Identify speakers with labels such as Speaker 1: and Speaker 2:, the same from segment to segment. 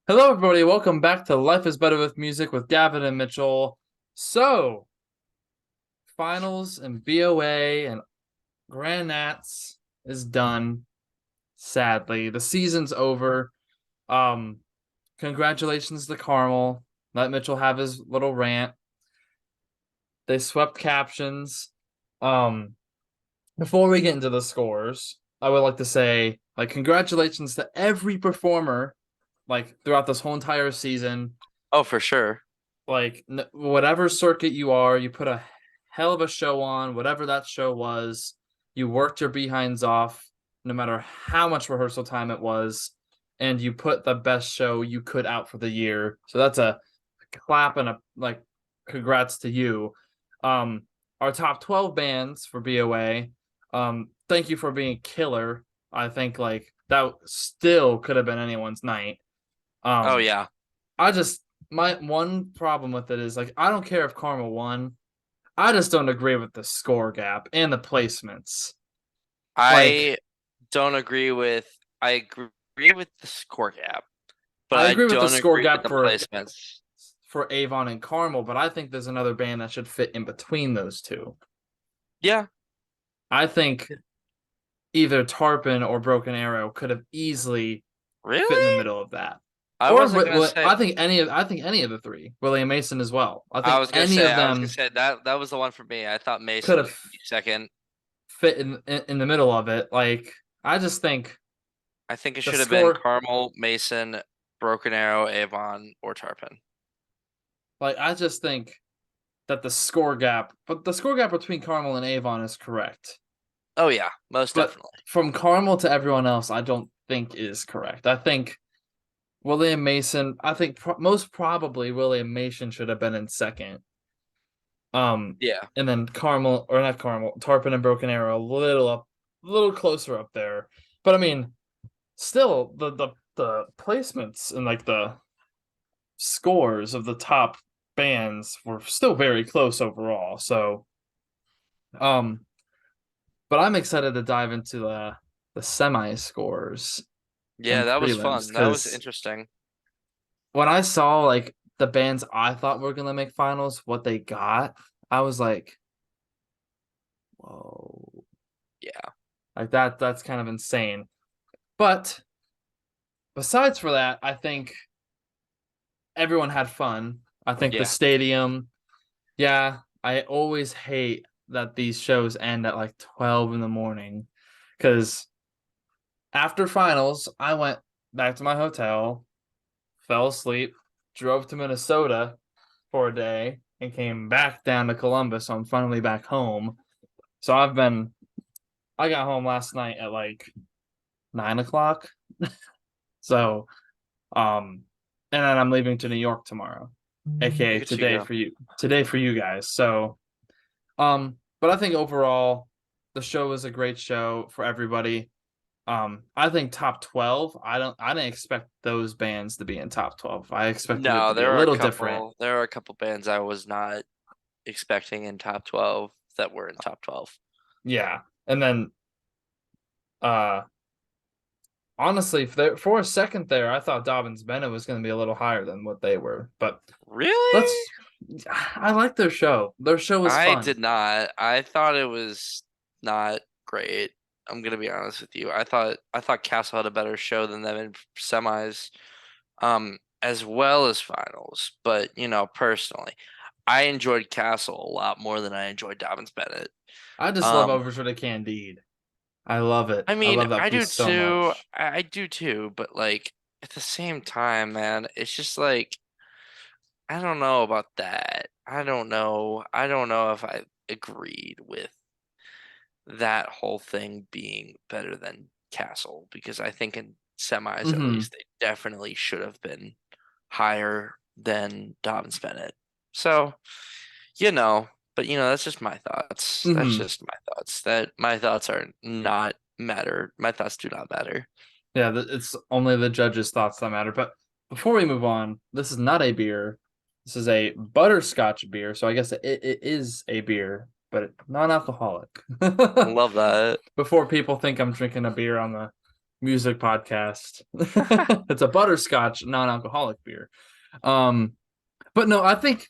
Speaker 1: Hello, everybody. Welcome back to Life is Better with Music with Gavin and Mitchell. So, finals and BOA and Grand Nats is done. Sadly, the season's over. Um, Congratulations to Carmel. Let Mitchell have his little rant. They swept captions. Um, Before we get into the scores, I would like to say, congratulations to every performer, throughout this whole entire season.
Speaker 2: Oh, for sure.
Speaker 1: Whatever circuit you are, you put a hell of a show on, whatever that show was. You worked your behinds off, no matter how much rehearsal time it was, and you put the best show you could out for the year. So that's a clap and a congrats to you. Um, our top 12 bands for BOA. Thank you for being killer. I think that still could have been anyone's night.
Speaker 2: Oh,
Speaker 1: Um,
Speaker 2: yeah.
Speaker 1: I just my one problem with it is I don't care if Karma won. I just don't agree with the score gap and the placements. Like
Speaker 2: I don't agree with I agree with the score gap, but
Speaker 1: I
Speaker 2: I
Speaker 1: agree with the
Speaker 2: don't
Speaker 1: score
Speaker 2: agree with
Speaker 1: gap
Speaker 2: the placements.
Speaker 1: for Avon and Carmel, but I think there's another band that should fit in between those two.
Speaker 2: Yeah.
Speaker 1: I think either Tarpon or Broken Arrow could have easily fit in the
Speaker 2: Really?
Speaker 1: middle of that.
Speaker 2: I
Speaker 1: Or
Speaker 2: wasn't gonna say
Speaker 1: I think any of the three, William Mason as well. I
Speaker 2: I
Speaker 1: think
Speaker 2: was gonna
Speaker 1: any
Speaker 2: say
Speaker 1: of
Speaker 2: I was gonna
Speaker 1: them
Speaker 2: say that was the one for me. I thought
Speaker 1: could
Speaker 2: Mason
Speaker 1: have
Speaker 2: was gonna be second.
Speaker 1: fit in the middle of it. I just think
Speaker 2: I think it
Speaker 1: the
Speaker 2: should have been
Speaker 1: score
Speaker 2: Carmel, Mason, Broken Arrow, Avon, or Tarpon.
Speaker 1: I just think that the score gap between Carmel and Avon is correct.
Speaker 2: Oh yeah, most
Speaker 1: But
Speaker 2: definitely.
Speaker 1: from Carmel to everyone else, I don't think is correct. I think William Mason, I think most probably William Mason should have been in second. Um,
Speaker 2: Yeah.
Speaker 1: and then Carmel or not Carmel, Tarpon and Broken Arrow a little closer up there. But I mean, still the placements and the scores of the top bands were still very close overall. So, um, but I'm excited to dive into the semi scores
Speaker 2: Yeah,
Speaker 1: and
Speaker 2: that was
Speaker 1: prelims
Speaker 2: fun. That was
Speaker 1: because
Speaker 2: interesting.
Speaker 1: when I saw the bands I thought were gonna make finals, what they got, I was like, whoa,
Speaker 2: Yeah.
Speaker 1: that's kind of insane. But besides for that, I think everyone had fun. I think the
Speaker 2: Yeah.
Speaker 1: stadium, yeah, I always hate that these shows end at 12 in the morning because after finals, I went back to my hotel, fell asleep, drove to Minnesota for a day, and came back down to Columbus. So I'm finally back home. So I got home last night at 9 o'clock. So, and then I'm leaving to New York tomorrow, aka
Speaker 2: Look at you go.
Speaker 1: today for you guys. So, but I think overall, the show was a great show for everybody. I think top 12. I didn't expect those bands to be in top 12. I expected it
Speaker 2: No,
Speaker 1: to be a little different.
Speaker 2: there are a couple bands I was not expecting in top 12 that were in top 12.
Speaker 1: Yeah. And then uh honestly, for a second there, I thought Dobbins Bennett was going to be a little higher than what they were. But
Speaker 2: Really?
Speaker 1: let's I like their show. Their show was
Speaker 2: I
Speaker 1: fun.
Speaker 2: did not. I thought it was not great. I'm gonna be honest with you. I thought Castle had a better show than them in semis, as well as finals. But personally, I enjoyed Castle a lot more than I enjoyed Dobbins Bennett.
Speaker 1: I just love
Speaker 2: Um,
Speaker 1: Overture to Candide. I love it.
Speaker 2: I
Speaker 1: I
Speaker 2: mean,
Speaker 1: love that
Speaker 2: I do
Speaker 1: piece so
Speaker 2: too.
Speaker 1: much.
Speaker 2: I do too, but like at the same time, man, it's just like I don't know about that. I don't know. I don't know if I agreed with that whole thing being better than Castle because I think in semis at
Speaker 1: Hmm.
Speaker 2: least they definitely should have been higher than Dobbins Bennett. So, but that's just my thoughts. That's
Speaker 1: Hmm.
Speaker 2: just my thoughts. That my thoughts are not matter. My thoughts do not matter.
Speaker 1: Yeah, it's only the judges' thoughts that matter. But before we move on, this is not a beer. This is a butterscotch beer. So I guess it is a beer, but non-alcoholic.
Speaker 2: Love that.
Speaker 1: Before people think I'm drinking a beer on music podcast. It's a butterscotch non-alcoholic beer. Um, but no, I think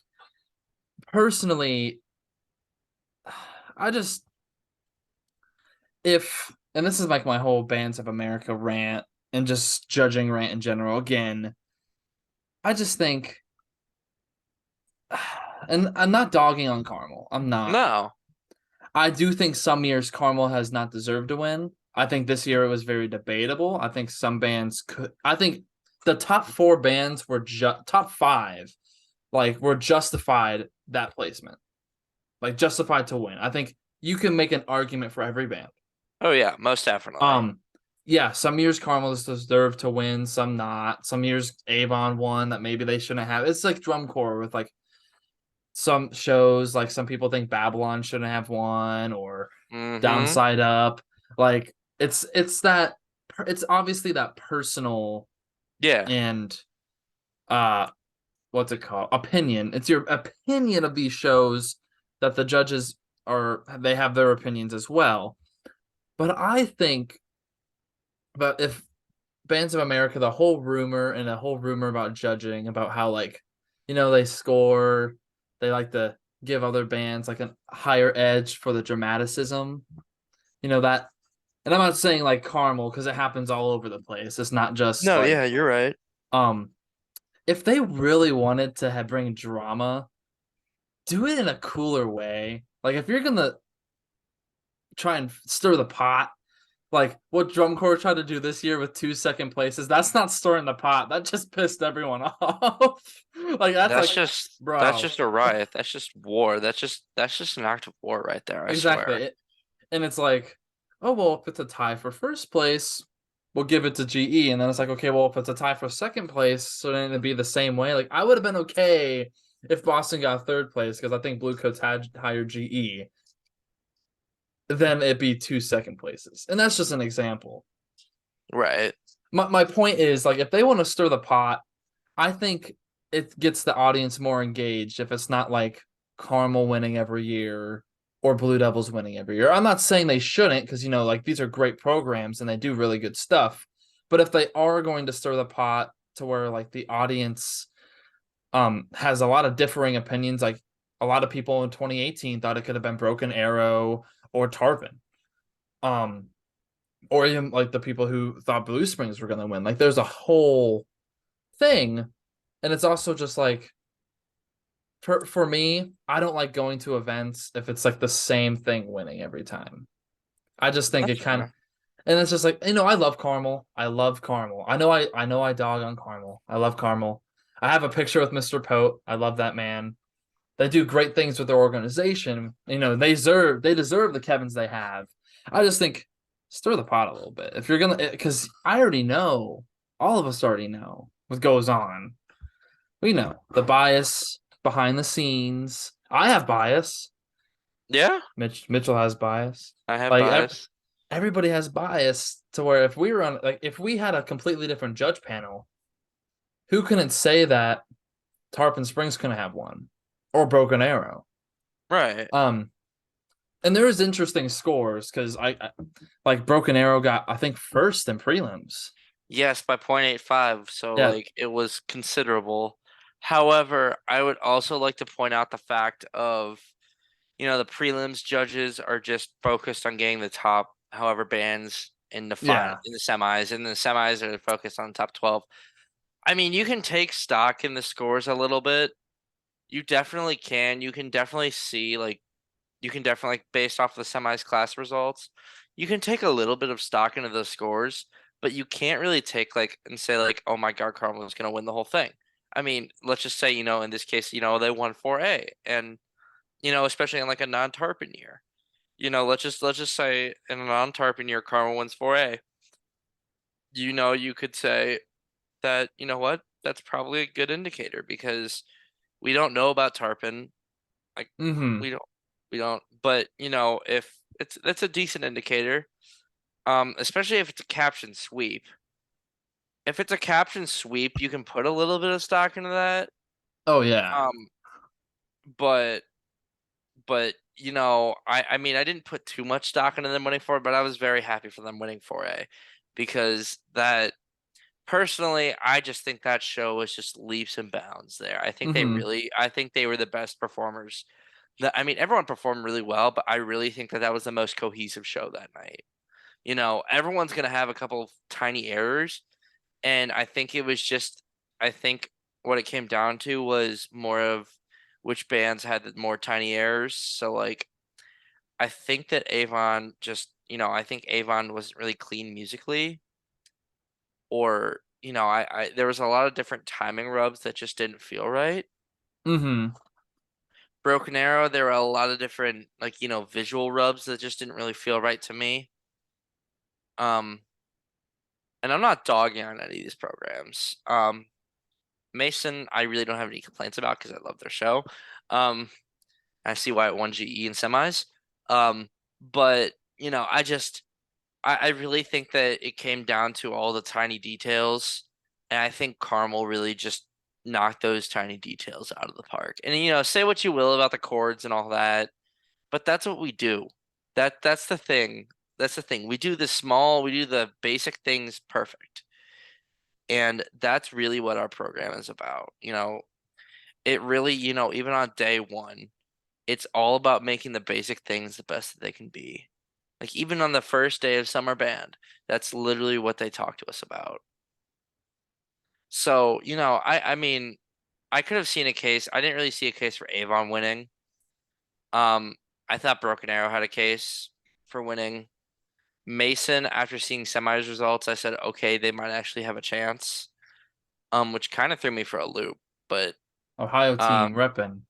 Speaker 1: personally, I just if and this is like my whole Bands of America rant and just judging rant in general. Again, I just think, and I'm not dogging on Carmel. I'm not.
Speaker 2: No.
Speaker 1: I do think some years Carmel has not deserved to win. I think this year it was very debatable. I think some bands could. I think the top four bands were top five, like were justified that placement, like justified to win. I think you can make an argument for every band.
Speaker 2: Oh yeah, most definitely.
Speaker 1: Um, yeah, some years Carmel has deserved to win, some not. Some years Avon won that maybe they shouldn't have. It's like drum corps with like some shows, like some people think Babylon shouldn't have won or
Speaker 2: Mm-hmm.
Speaker 1: Downside Up. Like it's that it's obviously that personal
Speaker 2: Yeah.
Speaker 1: and uh what's it called? Opinion. It's your opinion of these shows that the judges are they have their opinions as well. But I think but if Bands of America, the whole rumor and a whole rumor about judging about how like, they score, they like to give other bands like a higher edge for the dramaticism. That, and I'm not saying like Carmel because it happens all over the place. It's not just
Speaker 2: No,
Speaker 1: like
Speaker 2: yeah, you're right.
Speaker 1: um if they really wanted to have bring drama, do it in a cooler way. Like if you're gonna try and stir the pot, like what drum corps tried to do this year with 2 second places, that's not stirring the pot. That just pissed everyone off. Like that's
Speaker 2: That's
Speaker 1: like,
Speaker 2: just that's
Speaker 1: bro,
Speaker 2: just a riot. That's just war. That's just an act of war right there, I swear.
Speaker 1: exactly. And it's like, oh well, if it's a tie for first place, we'll give it to GE. And then it's like, okay, well, if it's a tie for second place, so then it'd be the same way. Like I would have been okay if Boston got third place because I think Bluecoats had higher GE. Then it'd be 2 second places, and that's just an example.
Speaker 2: Right.
Speaker 1: My point is like if they want to stir the pot, I think it gets the audience more engaged if it's not like Carmel winning every year or Blue Devils winning every year. I'm not saying they shouldn't because like these are great programs and they do really good stuff. But if they are going to stir the pot to where like the audience has a lot of differing opinions, like a lot of people in 2018 thought it could have been Broken Arrow or Tarpon. Um or even like the people who thought Blue Springs were going to win. Like there's a whole thing, and it's also just like for me, I don't like going to events if it's like the same thing winning every time. I just think
Speaker 2: That's
Speaker 1: it kind of,
Speaker 2: fair.
Speaker 1: and it's just like I love Carmel. I love Carmel. I know I dog on Carmel. I love Carmel. I have a picture with Mr. Pote. I love that man. They do great things with their organization. They deserve the Kevins they have. I just think stir the pot a little bit. If you're gonna because I already know, all of us already know what goes on. We know the bias behind the scenes. I have bias.
Speaker 2: Yeah,
Speaker 1: Mitchell has bias.
Speaker 2: I have
Speaker 1: Like
Speaker 2: bias.
Speaker 1: everybody has bias to where if we were on like if we had a completely different judge panel, who couldn't say that Tarpon Springs couldn't have one or Broken Arrow?
Speaker 2: Right.
Speaker 1: Um, and there is interesting scores because I like Broken Arrow got I think first in prelims.
Speaker 2: Yes, by 0.85, so
Speaker 1: Yeah,
Speaker 2: like it was considerable. However, I would also like to point out the fact of, the prelims judges are just focused on getting the top however bands in the
Speaker 1: yeah.
Speaker 2: semis, and the semis are focused on the top 12. I mean, you can take stock in the scores a little bit. You definitely can. You can definitely see like you can definitely based off the semis class results, you can take a little bit of stock into those scores, but you can't really take like and say like, oh my God, Carmel is gonna win the whole thing. I mean, let's just say, in this case, they won 4A and especially in like a non-tarpon year. Let's just say in a non-tarpon year, Carmel wins 4A. You could say that, you know what, that's probably a good indicator because we don't know about tarpon. Like
Speaker 1: Mm-hmm.
Speaker 2: we don't, but if that's a decent indicator, especially if it's a caption sweep. If it's a caption sweep, you can put a little bit of stock into that.
Speaker 1: Oh yeah.
Speaker 2: Um, but I mean I didn't put too much stock into them winning for it, but I was very happy for them winning 4A because that personally, I just think that show was just leaps and bounds there.
Speaker 1: Mm-hmm.
Speaker 2: I think they were the best performers. I mean, everyone performed really well, but I really think that that was the most cohesive show that night. Everyone's gonna have a couple of tiny errors, and I think it was just, I think what it came down to was more of which bands had the more tiny errors. So like, I think that Avon just, I think Avon wasn't really clean musically, or I there was a lot of different timing rubs that just didn't feel right.
Speaker 1: Mm-hmm.
Speaker 2: Broken Arrow, there were a lot of different like visual rubs that just didn't really feel right to me. Um, and I'm not dogging on any of these programs. Mason, I really don't have any complaints about because I love their show. Um, I see why it won GE in semis. But I really think that it came down to all the tiny details, and I think Carmel really just knocked those tiny details out of the park. And say what you will about the chords and all that, but that's what we do. That's the thing. That's the thing. We do the basic things perfect. And that's really what our program is about. It really, even on day one, it's all about making the basic things the best that they can be. Like even on the first day of summer band, that's literally what they talk to us about. So, I mean, I could have seen a case. I didn't really see a case for Avon winning. Um, I thought Broken Arrow had a case for winning. Mason, after seeing semis results, I said, okay, they might actually have a chance. Which kind of threw me for a loop. But
Speaker 1: Ohio team
Speaker 2: um,
Speaker 1: repping.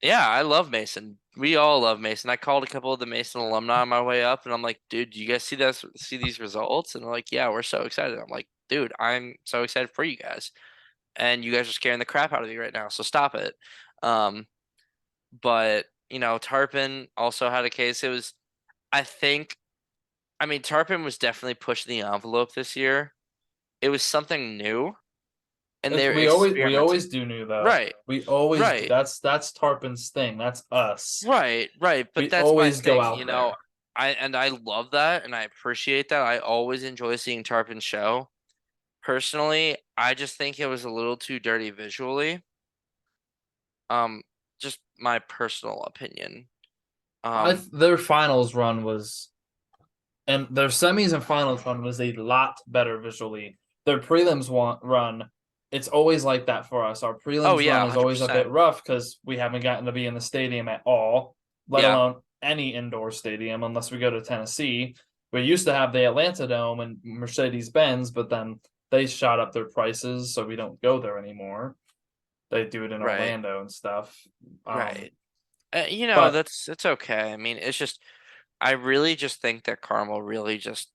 Speaker 2: yeah, I love Mason. We all love Mason. I called a couple of the Mason alumni on my way up, and I'm like, dude, do you guys see these results? And they're like, yeah, we're so excited. I'm like, dude, I'm so excited for you guys. And you guys are scaring the crap out of me right now, so stop it. Um, but Tarpon also had a case. I think, I mean, Tarpon was definitely pushing the envelope this year. It was something new, and they're
Speaker 1: We
Speaker 2: experimenting.
Speaker 1: always do new though.
Speaker 2: Right,
Speaker 1: We always do.
Speaker 2: right.
Speaker 1: That's Tarpon's thing. That's us.
Speaker 2: Right, right. But
Speaker 1: We
Speaker 2: that's my
Speaker 1: always go
Speaker 2: thing,
Speaker 1: out there.
Speaker 2: I love that and I appreciate that. I always enjoy seeing Tarpon show. Personally, I just think it was a little too dirty visually. Um, just my personal opinion. Um,
Speaker 1: Their finals run was and their semis and finals run was a lot better visually. Their run, it's always like that for us. Our
Speaker 2: oh
Speaker 1: prelims
Speaker 2: yeah,
Speaker 1: run is always a bit
Speaker 2: 100%.
Speaker 1: rough because we haven't gotten to be in the stadium at all, let
Speaker 2: Yeah,
Speaker 1: alone any indoor stadium unless we go to Tennessee. We used to have the Atlanta Dome and Mercedes Benz, but then they shot up their prices, so we don't go there anymore. They do it in
Speaker 2: right,
Speaker 1: Orlando and stuff. Um,
Speaker 2: right.
Speaker 1: but
Speaker 2: That's okay. I mean, it's just I really just think that Carmel really just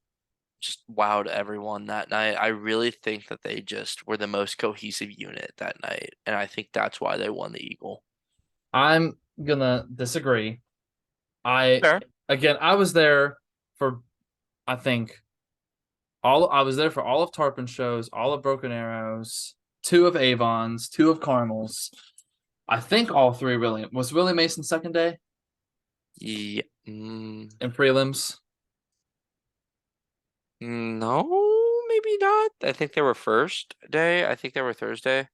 Speaker 2: wowed everyone that night. I really think that they just were the most cohesive unit that night, and I think that's why they won the Eagle.
Speaker 1: I'm gonna disagree. I
Speaker 2: Fair.
Speaker 1: again, I was there for I think I was there for all of Tarpon shows, all of Broken Arrows, two of Avon's, two of Carmel's. I think all three Willie Mason second day
Speaker 2: Yeah.
Speaker 1: in prelims.
Speaker 2: No, maybe not. I think they were first day. I think they were Thursday.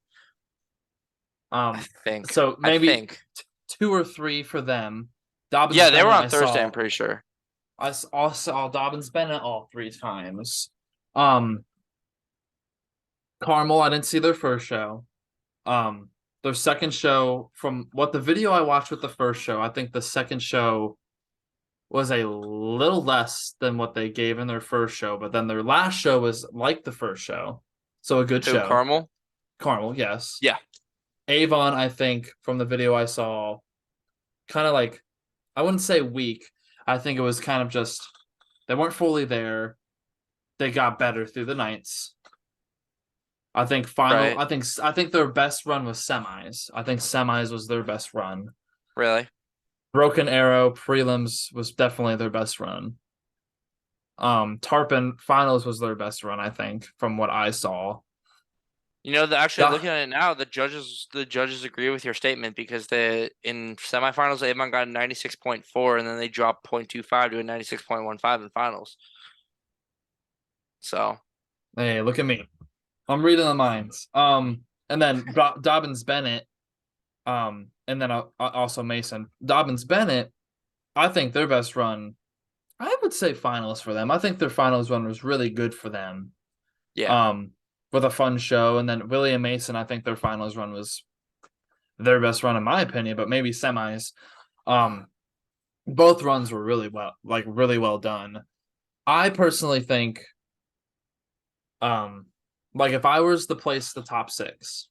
Speaker 2: I
Speaker 1: Um,
Speaker 2: think.
Speaker 1: so
Speaker 2: I
Speaker 1: maybe
Speaker 2: think.
Speaker 1: two or three for them. Dobbins
Speaker 2: Yeah, they were
Speaker 1: Bennett,
Speaker 2: on Thursday, I'm pretty sure.
Speaker 1: I saw Dobbins Bennett all three times. Um, Carmel, I didn't see their first show. Um, their second show, from what the video I watched with the first show, I think the second show was a little less than what they gave in their first show, but then their last show was like the first show. So a good
Speaker 2: Who,
Speaker 1: show.
Speaker 2: Carmel?
Speaker 1: Carmel, yes.
Speaker 2: Yeah,
Speaker 1: Avon, I think, from the video I saw, kind of like, I wouldn't say weak. I think it was kind of just, they weren't fully there. They got better through the nights.
Speaker 2: right.
Speaker 1: I think their best run was semis. I think semis was their best run.
Speaker 2: Really?
Speaker 1: Broken Arrow prelims was definitely their best run. Tarpon finals was their best run, I think, from what I saw.
Speaker 2: Actually
Speaker 1: Da-
Speaker 2: looking at it now, the judges agree with your statement because the in semifinals Avon got a 96.4 and then they dropped 0.25 to a 96.15 in finals. So
Speaker 1: Hey, look at me. I'm reading the minds. And then Dobbins Bennett. And then also Mason Dobbins Bennett. I think their best run. I would say finals for them. I think their finals run was really good for them.
Speaker 2: Yeah,
Speaker 1: Um, with a fun show, and then William Mason. I think their finals run was their best run in my opinion, but maybe semis. Um, both runs were really well done. I personally think, um, like if I was to place the top six,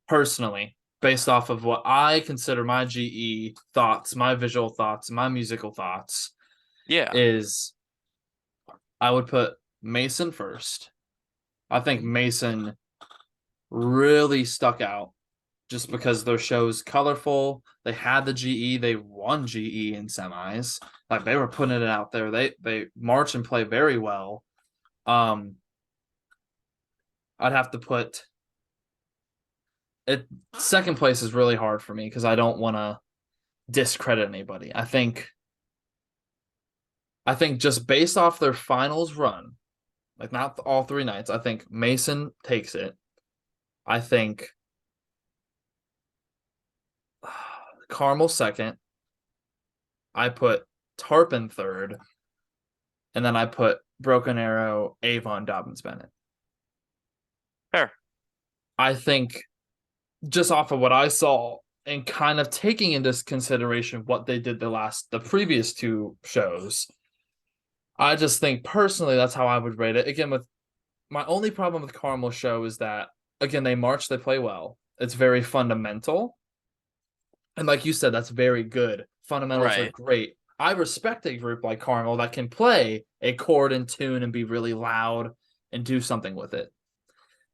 Speaker 1: personally, based off of what I consider my GE thoughts, my visual thoughts, my musical thoughts,
Speaker 2: yeah,
Speaker 1: is I would put Mason first. I think Mason really stuck out just because their show's colorful. They had the GE. They won GE in semis. Like they were putting it out there. They march and play very well. Um, I'd have to put it. Second place is really hard for me because I don't want to discredit anybody. I think just based off their finals run, like not all three nights, I think Mason takes it. I think Carmel second. I put Tarpon third, and then I put Broken Arrow, Avon, Dobbins, Bennett.
Speaker 2: fair.
Speaker 1: I think just off of what I saw and kind of taking into consideration what they did the previous two shows, I just think personally that's how I would rate it. Again, with my only problem with Carmel show is that again they march, they play well. It's very fundamental. And like you said, that's very good. Fundamentals are
Speaker 2: Right.
Speaker 1: great. I respect a group like Carmel that can play a chord and tune and be really loud and do something with it.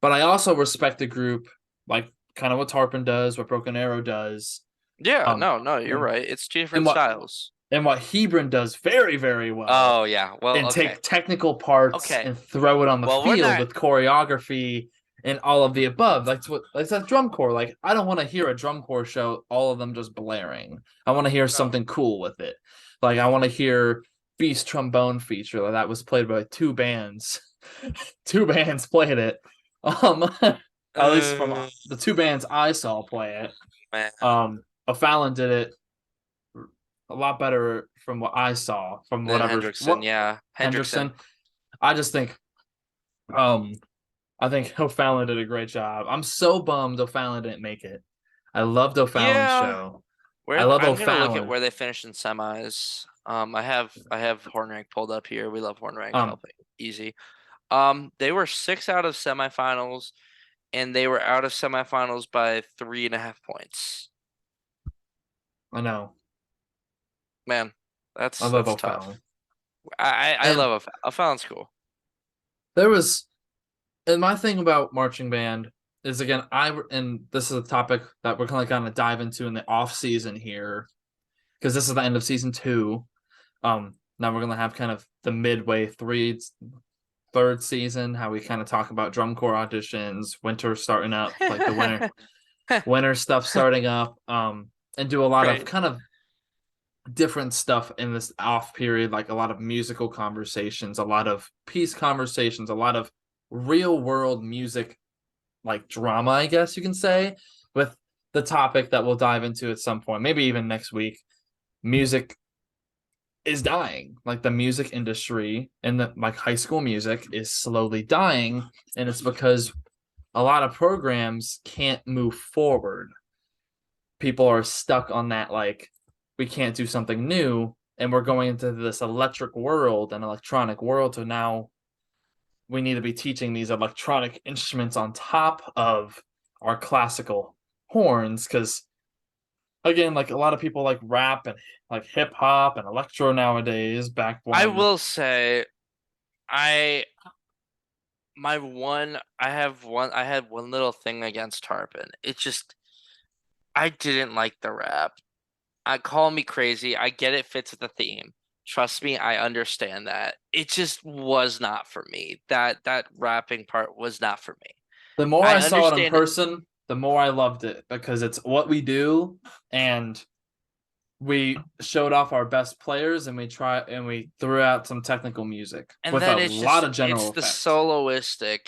Speaker 1: But I also respect a group like kind of what Tarpon does, what Broken Arrow does,
Speaker 2: Yeah,
Speaker 1: um,
Speaker 2: no, no, you're
Speaker 1: and,
Speaker 2: right. It's two
Speaker 1: and
Speaker 2: different
Speaker 1: what
Speaker 2: styles.
Speaker 1: Hebron does very, very well,
Speaker 2: Oh yeah. Well,
Speaker 1: and
Speaker 2: okay.
Speaker 1: take technical parts
Speaker 2: Okay.
Speaker 1: and throw it on the
Speaker 2: Well, we're
Speaker 1: field
Speaker 2: not.
Speaker 1: with choreography and all of the above. Like that drum corps. Like I don't want to hear a drum corps show, all of them just blaring. I want to hear
Speaker 2: No.
Speaker 1: something cool with it. Like I want to hear Beast trombone feature that was played by two bands. Two bands played it. At least from
Speaker 2: Uh,
Speaker 1: the two bands I saw play it.
Speaker 2: man.
Speaker 1: O'Fallon did it a lot better from what I saw from
Speaker 2: Then
Speaker 1: whatever
Speaker 2: Hendrickson,
Speaker 1: what
Speaker 2: yeah. Hendrickson.
Speaker 1: Hendrickson. I just think um I think O'Fallon did a great job. I'm so bummed O'Fallon didn't make it. I loved O'Fallon's
Speaker 2: Yeah.
Speaker 1: show. I
Speaker 2: Where
Speaker 1: love
Speaker 2: I'm gonna look at
Speaker 1: O'Fallon.
Speaker 2: where they finished in semis. I have Horn Rank pulled up here. We love Horn Rank
Speaker 1: Um,
Speaker 2: helping. Easy. They were six out of semifinals, and they were out of semifinals by 3.5 points.
Speaker 1: I know.
Speaker 2: Man,
Speaker 1: I love
Speaker 2: that's tough.
Speaker 1: O'Fallon.
Speaker 2: I
Speaker 1: And
Speaker 2: love a Fallon's cool.
Speaker 1: there was and my thing about marching band is again and this is a topic that we're kind of dive into in the off season here because this is the end of season 2. Now we're gonna have kind of the midway third season, how we kind of talk about drum corps auditions, winter starting up, like the winter stuff starting up, and do a lot of
Speaker 2: Right.
Speaker 1: kind of different stuff in this off period, like a lot of musical conversations, a lot of peace conversations, a lot of real world music, like drama, I guess you can say, with the topic that we'll dive into at some point, maybe even next week. Music is dying. Like the music industry and the like high school music is slowly dying, and it's because a lot of programs can't move forward. People are stuck on that like we can't do something new, and we're going into this electric world and electronic world, so now we need to be teaching these electronic instruments on top of our classical horns because again like a lot of people like rap and like hip hop and electro nowadays back
Speaker 2: I
Speaker 1: when
Speaker 2: will say, I my one I had one little thing against Tarpon. It just I didn't like the rap. I call me crazy. I get it fits with the theme. Trust me, I understand that. It just was not for me. That rapping part was not for me.
Speaker 1: the more
Speaker 2: I
Speaker 1: I saw it in
Speaker 2: understand it.
Speaker 1: person, the more I loved it because it's what we do. And We showed off our best players and we threw out some technical music
Speaker 2: And
Speaker 1: with a
Speaker 2: then it's
Speaker 1: lot
Speaker 2: just
Speaker 1: of
Speaker 2: it's
Speaker 1: general
Speaker 2: the
Speaker 1: effect.
Speaker 2: soloistic.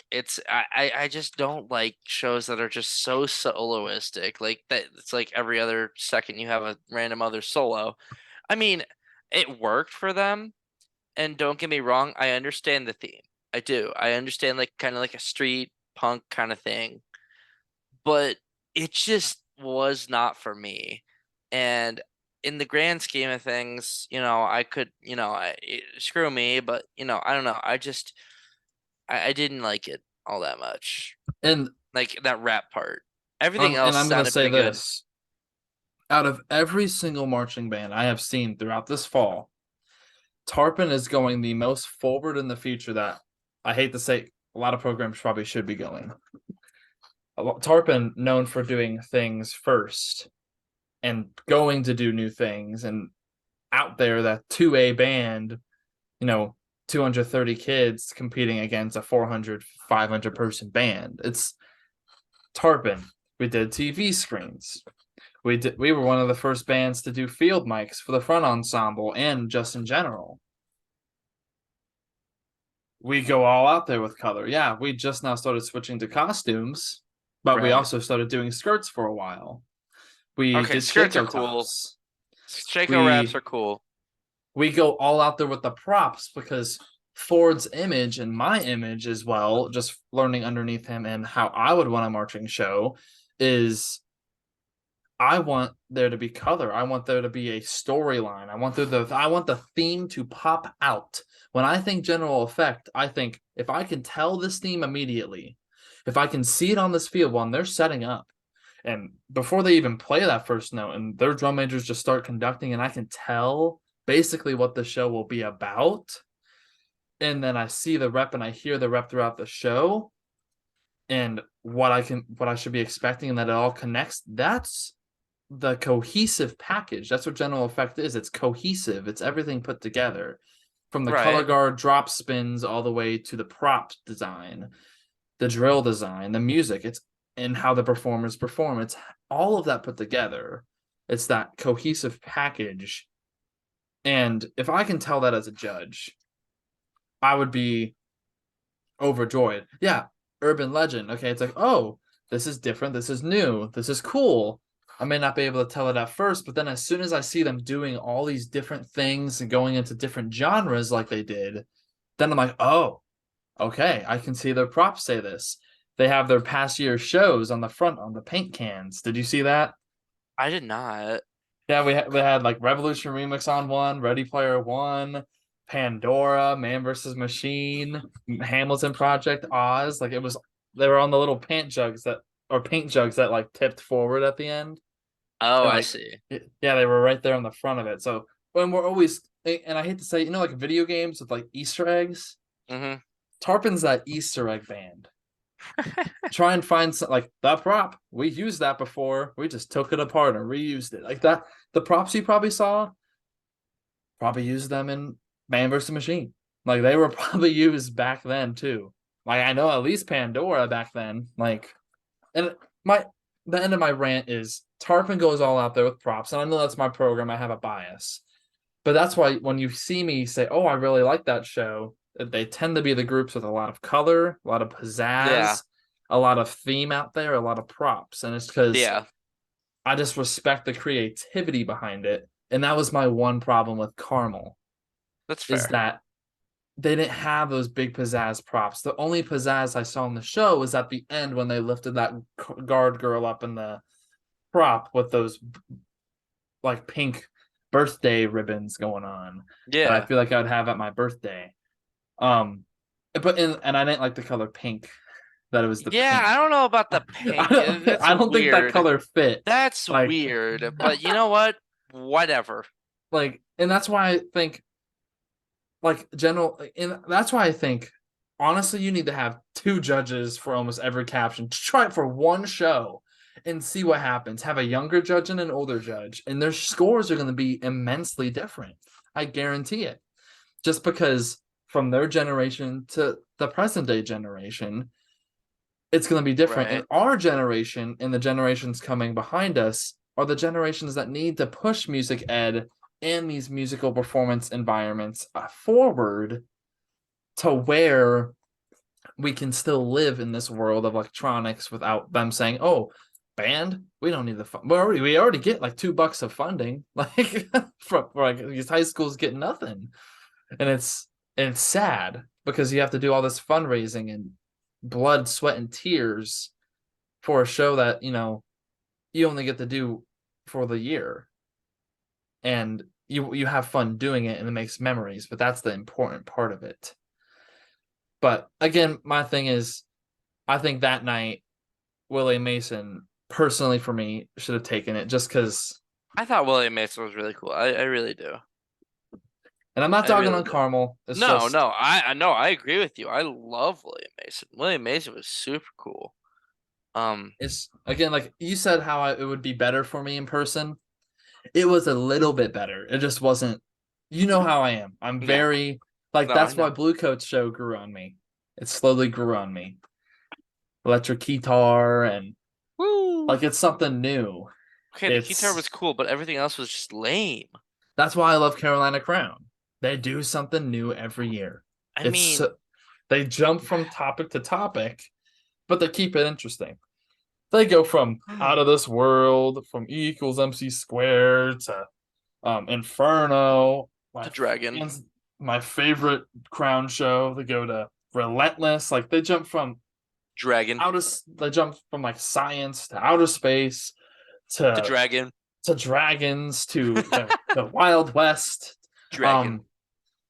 Speaker 2: I just don't like shows that are just so soloistic. Like that it's like every other second you have a random other solo. I mean, it worked for them, and don't get me wrong, I understand the theme. I do. I understand like kind of like a street punk kind of thing, but it just was not for me. And in the grand scheme of things, I could, screw me, but I don't know. I didn't like it all that much.
Speaker 1: And
Speaker 2: Like that rap part. Everything else
Speaker 1: I'm gonna
Speaker 2: sounded
Speaker 1: say
Speaker 2: pretty good.
Speaker 1: this. Out of every single marching band I have seen throughout this fall, Tarpon is going the most forward in the future that I hate to say a lot of programs probably should be going. Tarpon known for doing things first and going to do new things and out there that 2A band, you know, 230 kids competing against a 400, 500 person band. It's Tarpon. We did TV screens. We were one of the first bands to do field mics for the front ensemble and just in general. We go all out there with color. Yeah, we just now started switching to costumes, but we
Speaker 2: Right.
Speaker 1: also started doing skirts for a while. We
Speaker 2: Okay,
Speaker 1: did
Speaker 2: skirts are
Speaker 1: Shaco
Speaker 2: cool.
Speaker 1: tops.
Speaker 2: Shaco wraps
Speaker 1: We
Speaker 2: are cool.
Speaker 1: we go all out there with the props because Ford's image and my image as well, just learning underneath him and how I would want a marching show is I want there to be color. I want there to be a storyline. I want the theme to pop out. When I think general effect, I think if I can tell this theme immediately, if I can see it on this field when they're setting up, and before they even play that first note, and their drum majors just start conducting, and I can tell basically what the show will be about, and then I see the rep and I hear the rep throughout the show, and what I should be expecting, and that it all connects. That's the cohesive package. That's what general effect is. It's cohesive. It's everything put together. From the color
Speaker 2: Right.
Speaker 1: guard drop spins all the way to the prop design, the drill design, the music. It's and how the performers perform. It's all of that put together. It's that cohesive package. And if I can tell that as a judge, I would be overjoyed. Yeah, urban legend. Okay, it's like, oh, this is different. This is new. This is cool. I may not be able to tell it at first, but then as soon as I see them doing all these different things and going into different genres like they did, then I'm like, oh, okay, I can see their props say this. They have their past year shows on the front on the paint cans. Did you see that?
Speaker 2: I did not.
Speaker 1: Yeah, we had like Revolution Remix on one, Ready Player One, Pandora, Man vs. Machine, Hamilton Project, Oz. Like it was, they were on the little paint jugs that like tipped forward at the end,
Speaker 2: Oh,
Speaker 1: and
Speaker 2: I
Speaker 1: like
Speaker 2: see.
Speaker 1: yeah, they were right there on the front of it. So when we're always, and I hate to say, like video games with like Easter eggs,
Speaker 2: Mm-hmm.
Speaker 1: Tarpon's that Easter egg band. Try and find some, like that prop. We used that before. We just took it apart and reused it. Like that, the props you probably saw probably used them in Man vs. Machine. Like they were probably used back then too. Like I know at least Pandora back then. Like, and my the end of my rant is Tarpon goes all out there with props, and I know that's my program. I have a bias, but that's why when you see me say, "Oh, I really like that show," they tend to be the groups with a lot of color, a lot of
Speaker 2: Yeah.
Speaker 1: pizzazz, a lot of theme out there, a lot of props, and it's because
Speaker 2: Yeah.
Speaker 1: I just respect the creativity behind it. And that was my one problem with Carmel
Speaker 2: That's
Speaker 1: is
Speaker 2: fair.
Speaker 1: that they didn't have those big pizzazz props. The only pizzazz I saw in the show was at the end when they lifted that guard girl up in the prop with those like pink birthday ribbons going on that I
Speaker 2: Yeah.
Speaker 1: feel like I'd have at my birthday. Um, and I didn't like the color pink that it was the
Speaker 2: Yeah,
Speaker 1: pink.
Speaker 2: I don't know about the pink. That's
Speaker 1: I don't think that
Speaker 2: weird.
Speaker 1: color fit.
Speaker 2: That's
Speaker 1: Like,
Speaker 2: weird. But you know what? Whatever.
Speaker 1: and that's why I think like general and that's why I think honestly you need to have two judges for almost every caption. Try it for one show and see what happens. Have a younger judge and an older judge, and their scores are going to be immensely different. I guarantee it. Just because from their generation to the present day generation, it's going to be different. And
Speaker 2: Right.
Speaker 1: our generation and the generations coming behind us, are the generations that need to push music ed and these musical performance environments forward to where we can still live in this world of electronics without them saying, "Oh, band, we don't need the fund. We already get like $2 of funding, like from like these high schools get nothing." And it's sad because you have to do all this fundraising and blood, sweat, and tears for a show that you only get to do for the year, and you have fun doing it and it makes memories, but that's the important part of it. But again, my thing is, I think that night Willie Mason, personally for me, should have taken it just because.
Speaker 2: I thought William Mason was really cool. I really do.
Speaker 1: And I'm not
Speaker 2: I
Speaker 1: dogging
Speaker 2: really
Speaker 1: on
Speaker 2: do.
Speaker 1: Carmel. It's
Speaker 2: No,
Speaker 1: just
Speaker 2: no, I know, I agree with you. I love William Mason. William Mason was super cool.
Speaker 1: it's again like you said how it would be better for me in person. It was a little bit better. It just wasn't. You know how I am. I'm
Speaker 2: Yeah,
Speaker 1: very like
Speaker 2: no, I
Speaker 1: that's why
Speaker 2: know.
Speaker 1: Blue Coat Show grew on me. It slowly grew on me. Electric guitar and
Speaker 2: Woo!
Speaker 1: like it's something new.
Speaker 2: Okay, the guitar
Speaker 1: It's
Speaker 2: was cool, but everything else was just lame.
Speaker 1: That's why I love Carolina Crown. They do something new every year.
Speaker 2: I
Speaker 1: It's
Speaker 2: mean,
Speaker 1: they jump from topic to topic, but they keep it interesting. They go from out of this world, from E equals MC squared to Inferno,
Speaker 2: the dragon,
Speaker 1: my favorite Crown show. They go to Relentless. Like
Speaker 2: dragon,
Speaker 1: they jump from like science to outer space
Speaker 2: the
Speaker 1: to
Speaker 2: dragon,
Speaker 1: dragons to the Wild West,
Speaker 2: dragon.
Speaker 1: um,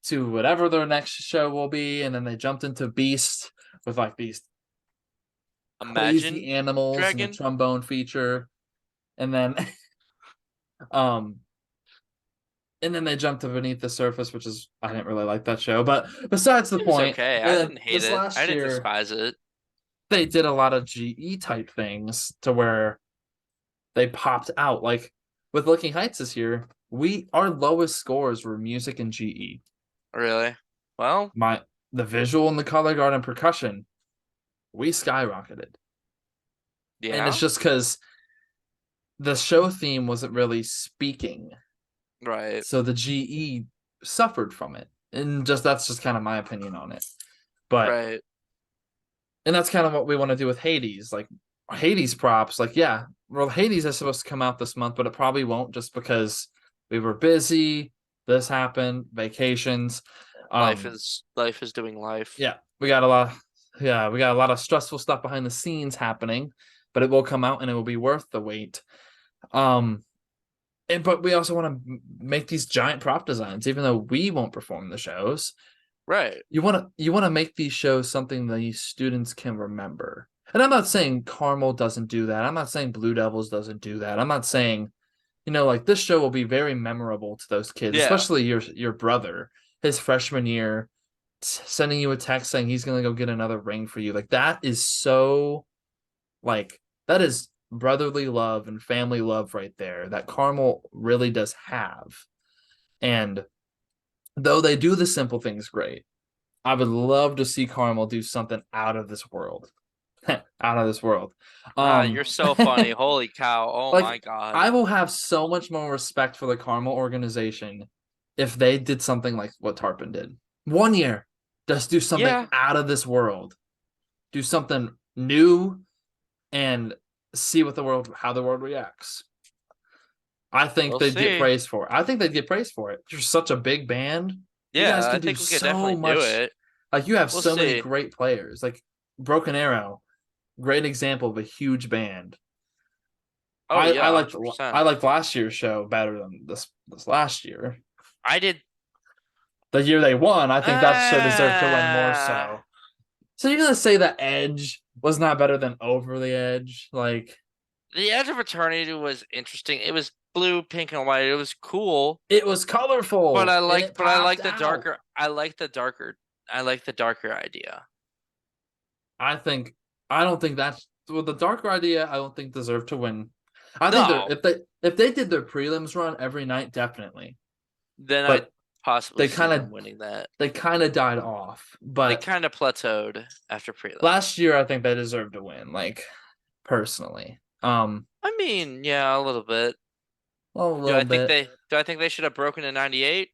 Speaker 1: to whatever their next show will be, and then they jumped into Beast with like these crazy
Speaker 2: Imagine
Speaker 1: animals and a
Speaker 2: dragon.
Speaker 1: trombone feature, and then um they jumped to Beneath the Surface, which is I didn't really like that show, but besides the
Speaker 2: It was
Speaker 1: point.
Speaker 2: okay.
Speaker 1: And
Speaker 2: I
Speaker 1: then
Speaker 2: didn't hate
Speaker 1: this
Speaker 2: it. I
Speaker 1: last
Speaker 2: didn't
Speaker 1: year
Speaker 2: despise it.
Speaker 1: they did a lot of GE type things to where they popped out. Like with Looking Heights this year, our lowest scores were music and GE.
Speaker 2: Really? Well,
Speaker 1: The visual and the color guard and percussion, we skyrocketed. And it's
Speaker 2: yeah,
Speaker 1: just because the show theme wasn't really speaking.
Speaker 2: right,
Speaker 1: So the GE suffered from it. And that's just kind of my opinion on it. But
Speaker 2: right.
Speaker 1: and that's kind of what we want to do with Hades. Like Hades props, like, yeah, well, Hades is supposed to come out this month, but it probably won't just because we were busy. This happened, vacations.
Speaker 2: Life is doing life.
Speaker 1: Yeah, we got a lot. We got a lot of stressful stuff behind the scenes happening, but it will come out and it will be worth the wait. Um, but we also want to make these giant prop designs, even though we won't perform the shows.
Speaker 2: Right.
Speaker 1: You want to make these shows something that these students can remember. And I'm not saying Carmel doesn't do that. I'm not saying Blue Devils doesn't do that. I'm not saying, like this show will be very memorable to those kids,
Speaker 2: Yeah.
Speaker 1: especially your brother, his freshman year, sending you a text saying he's gonna go get another ring for you. Like that is so, like that is brotherly love and family love right there that Carmel really does have. And though they do the simple things great, I would love to see Carmel do something out of this world. Out of this world.
Speaker 2: Ah, you're so funny. Holy cow. Oh my
Speaker 1: Like
Speaker 2: God.
Speaker 1: I will have so much more respect for the Carmel organization if they did something like what Tarpon did. 1 year. Just do something
Speaker 2: Yeah,
Speaker 1: out of this world. Do something new and see how the world reacts. I think
Speaker 2: we'll
Speaker 1: they'd get
Speaker 2: see.
Speaker 1: praised for it. I think they'd get praised for it. You're such a big band. You guys
Speaker 2: Yeah, I
Speaker 1: can do
Speaker 2: think we could
Speaker 1: so
Speaker 2: definitely do
Speaker 1: much.
Speaker 2: it.
Speaker 1: Like you have
Speaker 2: We'll
Speaker 1: so many
Speaker 2: see.
Speaker 1: great players. Like Broken Arrow, great example of a huge band.
Speaker 2: Oh
Speaker 1: I
Speaker 2: yeah,
Speaker 1: liked
Speaker 2: 100%.
Speaker 1: I liked last year's show better than this last year.
Speaker 2: I did.
Speaker 1: The year they won, I think that show deserved to win more
Speaker 2: Ah,
Speaker 1: so. So you're gonna say that Edge was not better than Over the Edge? Like
Speaker 2: the Edge of Eternity was interesting. It was blue, pink, and white. It was cool,
Speaker 1: it was
Speaker 2: but
Speaker 1: colorful and it
Speaker 2: I
Speaker 1: popped
Speaker 2: like the
Speaker 1: out.
Speaker 2: darker. I like the darker idea.
Speaker 1: I think I don't think that's well the darker idea. I don't think deserved to win. I think they're
Speaker 2: No,
Speaker 1: if they did their prelims run every night, definitely.
Speaker 2: then I
Speaker 1: But
Speaker 2: possibly
Speaker 1: they
Speaker 2: see
Speaker 1: kind of
Speaker 2: them winning that.
Speaker 1: they kind of died off.
Speaker 2: They
Speaker 1: But
Speaker 2: kind of plateaued after prelims.
Speaker 1: last year, I think they deserved to win. Like personally.
Speaker 2: I mean, yeah, a little bit.
Speaker 1: a little bit.
Speaker 2: Do I think they should have broken in 98?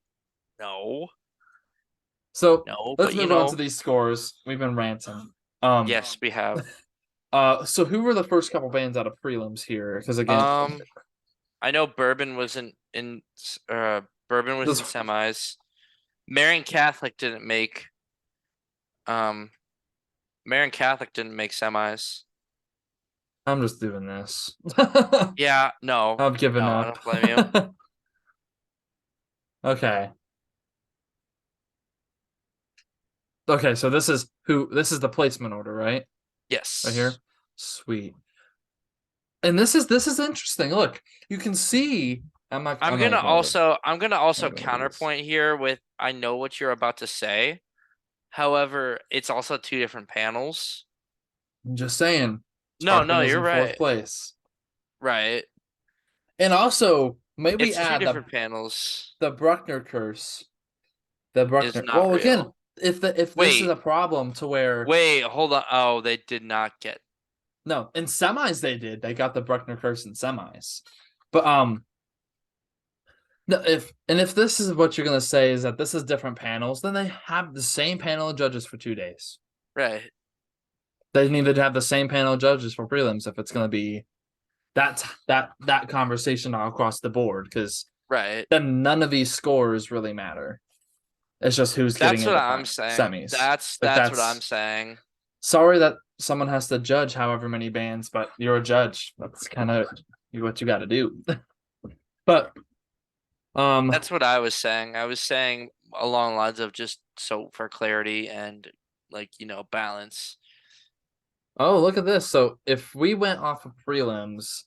Speaker 2: No.
Speaker 1: So
Speaker 2: No,
Speaker 1: let's
Speaker 2: but
Speaker 1: move on to these scores. We've been ranting. Um,
Speaker 2: yes, we have.
Speaker 1: so who were the first couple bands out of prelims here? Because again,
Speaker 2: Um, I know Bourbon was in
Speaker 1: this
Speaker 2: semis. Marian Catholic didn't make um Marian Catholic didn't make semis.
Speaker 1: I'm just doing this.
Speaker 2: Yeah, no.
Speaker 1: I've given
Speaker 2: No, I
Speaker 1: up.
Speaker 2: don't blame you.
Speaker 1: Okay. Okay, so this is the placement order, right? Right here.
Speaker 2: Yes.
Speaker 1: Sweet. And this is interesting. Look, you can see I'm not even gonna
Speaker 2: I'm gonna also
Speaker 1: do these.
Speaker 2: counterpoint here with I know what you're about to say. However, it's also two different panels.
Speaker 1: I'm just saying,
Speaker 2: No, no,
Speaker 1: Tarpon is
Speaker 2: you're
Speaker 1: in fourth
Speaker 2: right.
Speaker 1: place.
Speaker 2: Right.
Speaker 1: And also, maybe
Speaker 2: It's two
Speaker 1: add
Speaker 2: different panels.
Speaker 1: the Bruckner curse. The
Speaker 2: Is
Speaker 1: Bruckner.
Speaker 2: not
Speaker 1: Well, again,
Speaker 2: real.
Speaker 1: if this is
Speaker 2: Wait,
Speaker 1: a problem to where
Speaker 2: wait, hold on. Oh, they did not get.
Speaker 1: no, in semis they did. They got the Bruckner curse in semis. But no, if this is what you're gonna say is that this is different panels, then they have the same panel of judges for 2 days.
Speaker 2: Right.
Speaker 1: They need to have the same panel of judges for prelims if it's gonna be that conversation all across the board, because
Speaker 2: Right.
Speaker 1: then none of these scores really matter. It's just who's getting
Speaker 2: That's what
Speaker 1: into
Speaker 2: I'm saying.
Speaker 1: semis. Like
Speaker 2: That's what I'm
Speaker 1: that's
Speaker 2: saying.
Speaker 1: sorry that someone has to judge however many bands, but you're a judge. That's kind of what you got to do. But
Speaker 2: That's what I was saying. I was saying along the lines of just so for clarity and like, balance.
Speaker 1: oh, look at this. So if we went off of prelims,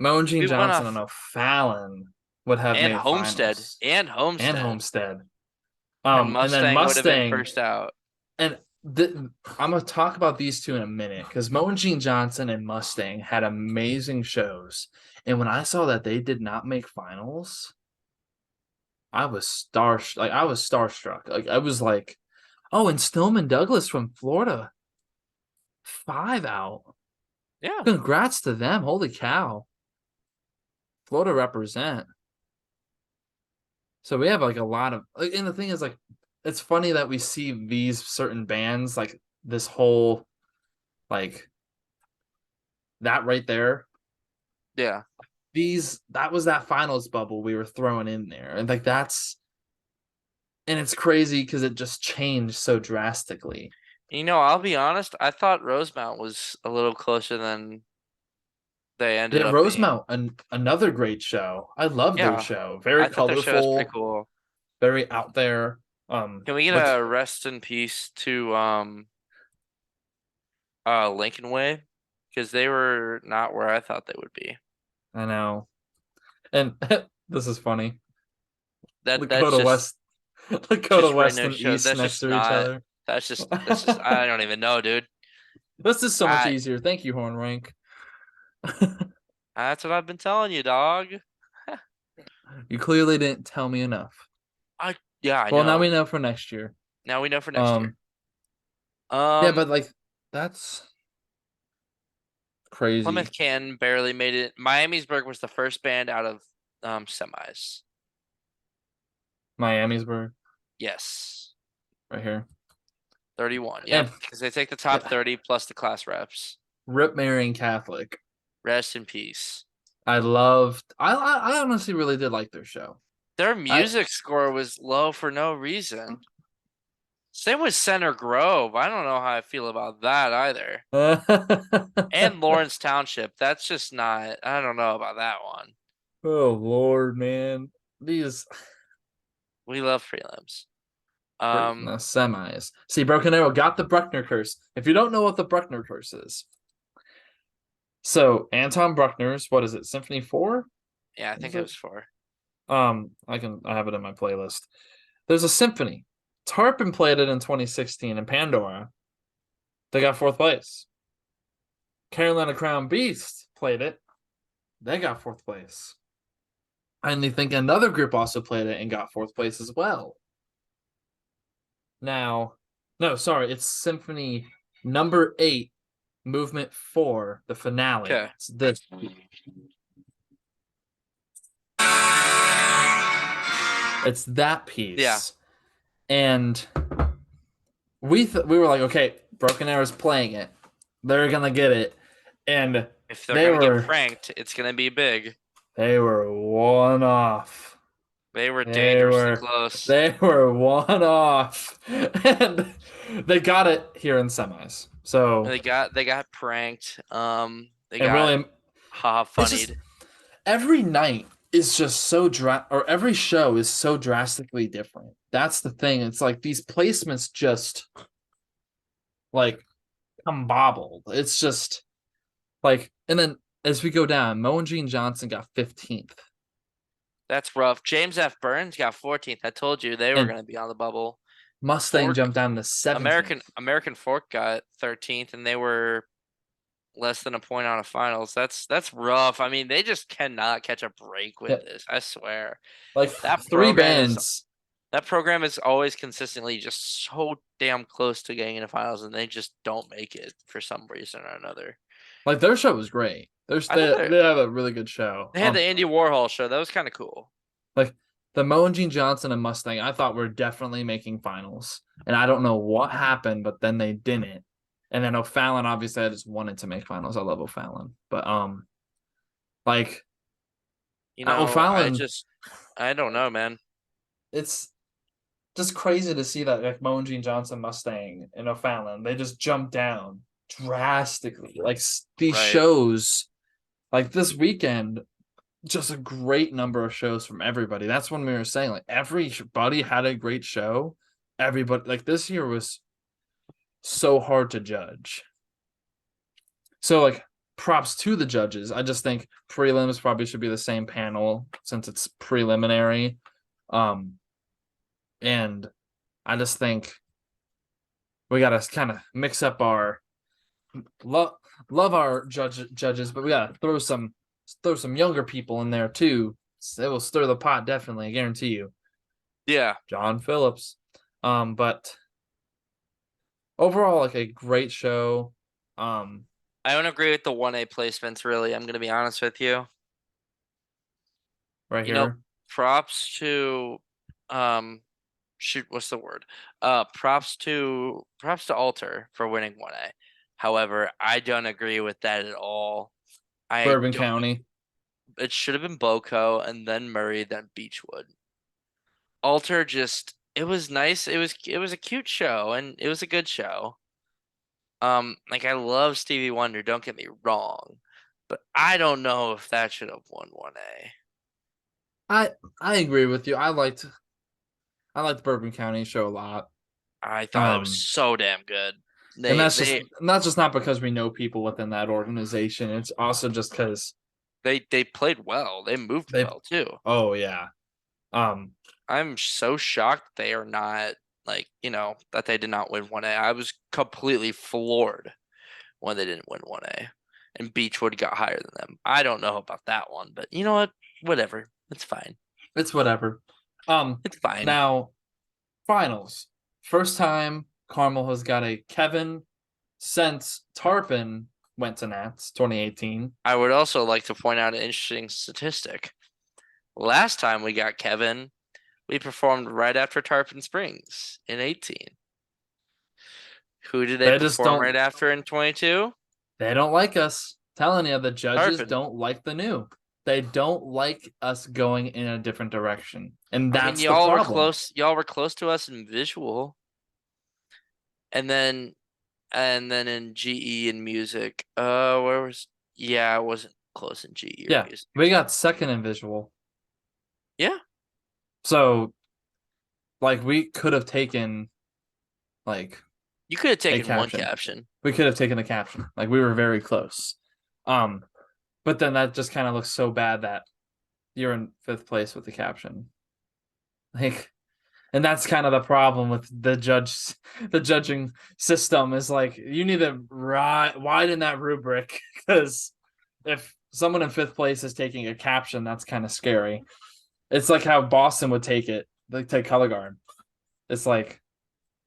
Speaker 1: Mo and Gene
Speaker 2: We went
Speaker 1: Johnson and
Speaker 2: off
Speaker 1: O'Fallon would have
Speaker 2: and
Speaker 1: made
Speaker 2: Homestead
Speaker 1: finals,
Speaker 2: and
Speaker 1: and
Speaker 2: Homestead.
Speaker 1: Homestead.
Speaker 2: And
Speaker 1: And then
Speaker 2: Mustang would have been
Speaker 1: Mustang.
Speaker 2: first out.
Speaker 1: And I'm gonna talk about these two in a minute because Mo and Gene Johnson and Mustang had amazing shows, and when I saw that they did not make finals, I was starstruck. Like I was like, oh, and Stillman Douglas from Florida, 5 out.
Speaker 2: Yeah.
Speaker 1: Congrats to them. Holy cow. Florida represent. So we have like a lot of and the thing is like it's funny that we see these certain bands like this whole like that right there.
Speaker 2: Yeah.
Speaker 1: That was that finals bubble we were throwing in there. And like that's and it's crazy because it just changed so drastically.
Speaker 2: I'll be honest, I thought Rosemount was a little closer than they ended
Speaker 1: Yeah,
Speaker 2: up being.
Speaker 1: Rosemount, another great show. I love their
Speaker 2: Yeah.
Speaker 1: show. Very
Speaker 2: I thought their show was pretty
Speaker 1: colorful,
Speaker 2: cool.
Speaker 1: very out there.
Speaker 2: Can we get
Speaker 1: Like
Speaker 2: a rest in peace to Lincoln Way? Because they were not where I thought they would be.
Speaker 1: I know. And this is funny.
Speaker 2: That's
Speaker 1: Lakota West, Lakota
Speaker 2: just right
Speaker 1: West
Speaker 2: no
Speaker 1: and
Speaker 2: show.
Speaker 1: East
Speaker 2: That's
Speaker 1: next
Speaker 2: just
Speaker 1: to each
Speaker 2: not.
Speaker 1: other.
Speaker 2: That's just I don't even know, dude.
Speaker 1: This is so much
Speaker 2: I
Speaker 1: easier. Thank you, Horn Rank.
Speaker 2: That's what I've been telling you, dog.
Speaker 1: You clearly didn't tell me enough.
Speaker 2: Yeah, I
Speaker 1: Well, now we
Speaker 2: know.
Speaker 1: know for next year.
Speaker 2: Now we know for next year.
Speaker 1: Um, yeah,
Speaker 2: Um,
Speaker 1: but like that's crazy.
Speaker 2: Plymouth Canton barely made it. Miamisburg was the first band out of semis.
Speaker 1: Miamisburg
Speaker 2: Yes.
Speaker 1: right here.
Speaker 2: 31.
Speaker 1: And
Speaker 2: Yep. Because they take the top 30 plus the class reps.
Speaker 1: Rip Marion Catholic.
Speaker 2: Rest in peace.
Speaker 1: I honestly really did like their show.
Speaker 2: Their
Speaker 1: I
Speaker 2: music score was low for no reason. Same with Center Grove. I don't know how I feel about that either. And Lawrence Township. That's just not, I don't know about that one.
Speaker 1: oh Lord, man. These
Speaker 2: We love prelims.
Speaker 1: no, semis. See, Broken Arrow got the Bruckner curse. If you don't know what the Bruckner curse is, so Anton Bruckner's, what is it, Symphony 4?
Speaker 2: Yeah, I
Speaker 1: Is
Speaker 2: think it
Speaker 1: it?
Speaker 2: was 4.
Speaker 1: I have it in my playlist. There's a symphony. Tarpon played it in 2016 in Pandora. They got fourth place. Carolina Crown Beast played it. They got fourth place. And they think another group also played it and got fourth place as well. Now, no, sorry, it's Symphony number 8 movement 4, the finale.
Speaker 2: Okay.
Speaker 1: It's this. It's that
Speaker 2: Yeah.
Speaker 1: piece. And we were like, okay, Broken Arrow's playing it. They're gonna get it. And
Speaker 2: If they're
Speaker 1: they
Speaker 2: gonna get
Speaker 1: were
Speaker 2: pranked, it's gonna be big.
Speaker 1: they were one off.
Speaker 2: They were
Speaker 1: They
Speaker 2: dangerously
Speaker 1: were
Speaker 2: close.
Speaker 1: they were one off. And they got it here in semis. So
Speaker 2: They got pranked. They
Speaker 1: and
Speaker 2: got
Speaker 1: really
Speaker 2: haha
Speaker 1: it's just
Speaker 2: funnied.
Speaker 1: every night is just so or every show is so drastically different. That's the thing. It's like these placements just like come bobbled. It's just like, and then as we go down, Mo and Gene Johnson got 15th,
Speaker 2: That's rough. James F. Burns got 14th. I told you they were
Speaker 1: and
Speaker 2: gonna be on the bubble.
Speaker 1: Mustang
Speaker 2: Fork
Speaker 1: jumped down to 17th.
Speaker 2: American Fork got 13th, and they were less than a point out of finals. That's rough. I mean, they just cannot catch a break with
Speaker 1: Yeah,
Speaker 2: this. I swear.
Speaker 1: like
Speaker 2: That
Speaker 1: three
Speaker 2: program is
Speaker 1: bands.
Speaker 2: that program is always consistently just so damn close to getting into finals, and they just don't make it for some reason or another.
Speaker 1: Like their show was great.
Speaker 2: I thought
Speaker 1: They have a really good show.
Speaker 2: they had the Andy Warhol show. That was kind of cool.
Speaker 1: Like the Mo and Gene Johnson and Mustang, I thought were definitely making finals, and I don't know what happened, but then they didn't. And then O'Fallon, obviously, I just wanted to make finals. I love O'Fallon, but like O'Fallon,
Speaker 2: I don't know, man.
Speaker 1: it's just crazy to see that like Mo and Gene Johnson, Mustang, and O'Fallon, they just jump down drastically. Like these
Speaker 2: Right.
Speaker 1: shows, like this weekend, just a great number of shows from everybody. That's when we were saying like everybody had a great show. Everybody like this year was so hard to judge. So like props to the judges. I just think prelims probably should be the same panel since it's preliminary. Um and I just think we got to kind of mix up our love our judges, but we got to throw some younger people in there too. It will stir the pot definitely, I guarantee you.
Speaker 2: Yeah.
Speaker 1: John Phillips. But overall, like a great show. Um,
Speaker 2: I don't agree with the 1A placements, really. I'm gonna be honest with you.
Speaker 1: right
Speaker 2: You know,
Speaker 1: here.
Speaker 2: props to um shoot, what's the word? Props to Alter for winning 1A. However, I don't agree with that at all. I
Speaker 1: Bourbon
Speaker 2: don't
Speaker 1: County.
Speaker 2: It should have been Boco and then Murray, then Beechwood. Alter just it was nice. It was a cute show and it was a good show. Like I love Stevie Wonder, don't get me wrong, but I don't know if that should have won 1A.
Speaker 1: I I agree with you. I liked Bourbon County show a lot.
Speaker 2: I thought it was
Speaker 1: Um,
Speaker 2: so damn good.
Speaker 1: and
Speaker 2: They they
Speaker 1: that's just not because we know people within that organization. It's also just because
Speaker 2: they played well. They moved
Speaker 1: they
Speaker 2: well too.
Speaker 1: oh yeah. Um,
Speaker 2: I'm so shocked they are not that they did not win 1A. I was completely floored when they didn't win 1A and Beechwood got higher than them. I don't know about that one, but you know what? Whatever. It's fine.
Speaker 1: it's whatever.
Speaker 2: It's fine.
Speaker 1: Now finals. First time Carmel has got a Kevin since Tarpon went to Nats 2018.
Speaker 2: I would also like to point out an interesting statistic. Last time we got Kevin, we performed right after Tarpon Springs in 18. Who did they
Speaker 1: They just
Speaker 2: perform
Speaker 1: don't
Speaker 2: right after in 22?
Speaker 1: they don't like us. Telling you, the judges
Speaker 2: Tarpon.
Speaker 1: don't like the new. They don't like us going in a different direction. And
Speaker 2: I mean,
Speaker 1: that's the problem.
Speaker 2: Y'all were close to us in visual, and then in GE and music. Where was? Yeah, I wasn't close in GE or
Speaker 1: Yeah,
Speaker 2: music.
Speaker 1: we got second in visual.
Speaker 2: Yeah,
Speaker 1: So like we could have taken like
Speaker 2: you could have
Speaker 1: a
Speaker 2: taken one
Speaker 1: caption.
Speaker 2: caption.
Speaker 1: We could have taken a caption. Like we were very close. Um, but then that just kind of looks so bad that you're in fifth place with the caption. Like, and that's kind of the problem with the judging system is like you need to widen that rubric because if someone in fifth place is taking a caption, that's kind of scary. It's like how Boston would take it, like take color guard. It's like,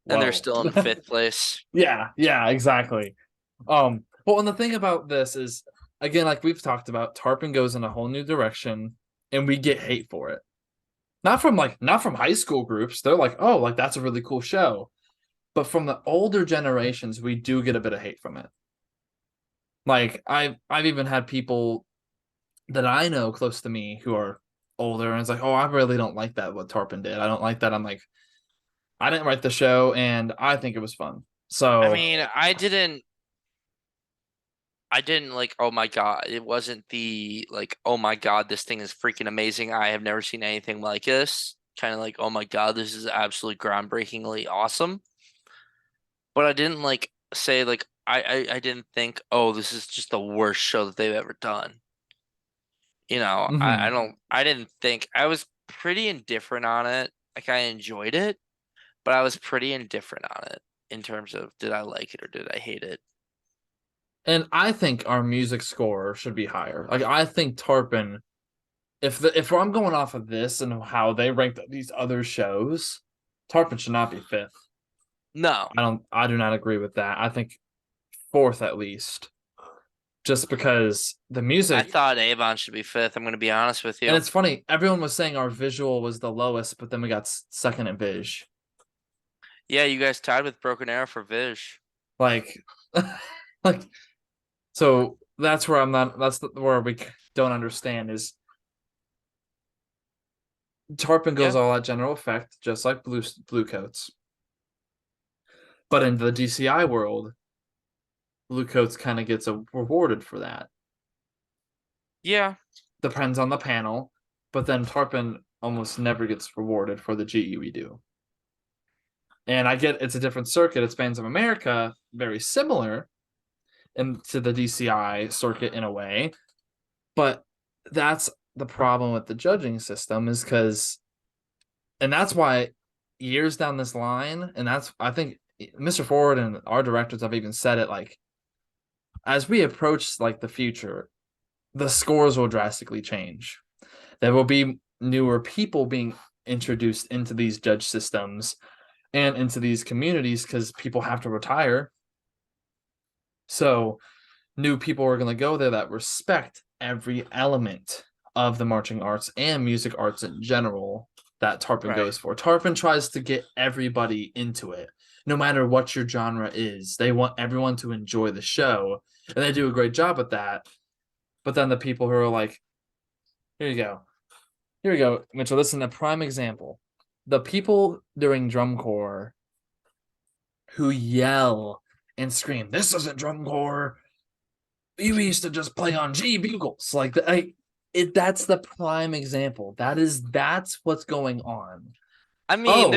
Speaker 2: And they're
Speaker 1: whoa.
Speaker 2: still in fifth place.
Speaker 1: Yeah, exactly. Well, and the thing about this is, again, like we've talked about, Tarpon goes in a whole new direction, and we get hate for it. Not from high school groups. They're like, oh, like that's a really cool show. But from the older generations, we do get a bit of hate from it. Like I've even had people that I know close to me who are older, and it's like, oh, I really don't like that what Tarpon did. I don't like that. I'm like, I didn't write the show, and I think it was fun.
Speaker 2: I
Speaker 1: So,
Speaker 2: mean, I didn't like, oh my God. It wasn't the like, oh my God, this thing is freaking amazing. I have never seen anything like this. Kind of like, oh my God, this is absolutely groundbreakingly awesome. But I didn't like say like I didn't think, oh, this is just the worst show that they've ever done. I
Speaker 1: mhm.
Speaker 2: don't I didn't think I was pretty indifferent on it. Like I enjoyed it, but I was pretty indifferent on it in terms of did I like it or did I hate it?
Speaker 1: And I think our music score should be higher. Like I think Tarpon, if I'm going off of this and how they ranked these other shows, Tarpon should not be fifth.
Speaker 2: No.
Speaker 1: I do not agree with that. I think fourth at least. Just because the
Speaker 2: I
Speaker 1: music,
Speaker 2: thought Avon should be fifth. I'm going to be honest with
Speaker 1: and
Speaker 2: you.
Speaker 1: it's funny, everyone was saying our visual was the lowest, but then we got second at Viz.
Speaker 2: Yeah, you guys tied with Broken Arrow for Vish.
Speaker 1: Like like so that's where I'm not that's where we don't understand is Tarpon goes
Speaker 2: Yeah.
Speaker 1: all out general effect, just like blue coats. But in the DCI world, blue coats kind of gets rewarded for that.
Speaker 2: Yeah.
Speaker 1: Depends on the panel, but then Tarpon almost never gets rewarded for the GE we do. And I get it's a different circuit. It's Bands of America, very similar to the DCI circuit in a way, but that's the problem with the judging system is because, and that's why years down this line, and that's I think Mr. Ford and our directors have even said it like as we approach like the future, the scores will drastically change. There will be newer people being introduced into these judge systems and into these communities because people have to retire. So new people are going to go there that respect every element of the marching arts and music arts in general that Tarpon
Speaker 2: Right.
Speaker 1: goes for. Tarpon tries to get everybody into it, no matter what your genre is. They want everyone to enjoy the show, and they do a great job at that. But then the people who are like, here you go. Here we go, Mitchell. This is a prime example. The people during drum corps who yell and scream, "This isn't drum corps. You used to just play on G bugles." Like that's the prime example. That's what's going on.
Speaker 2: I mean,
Speaker 1: Oh,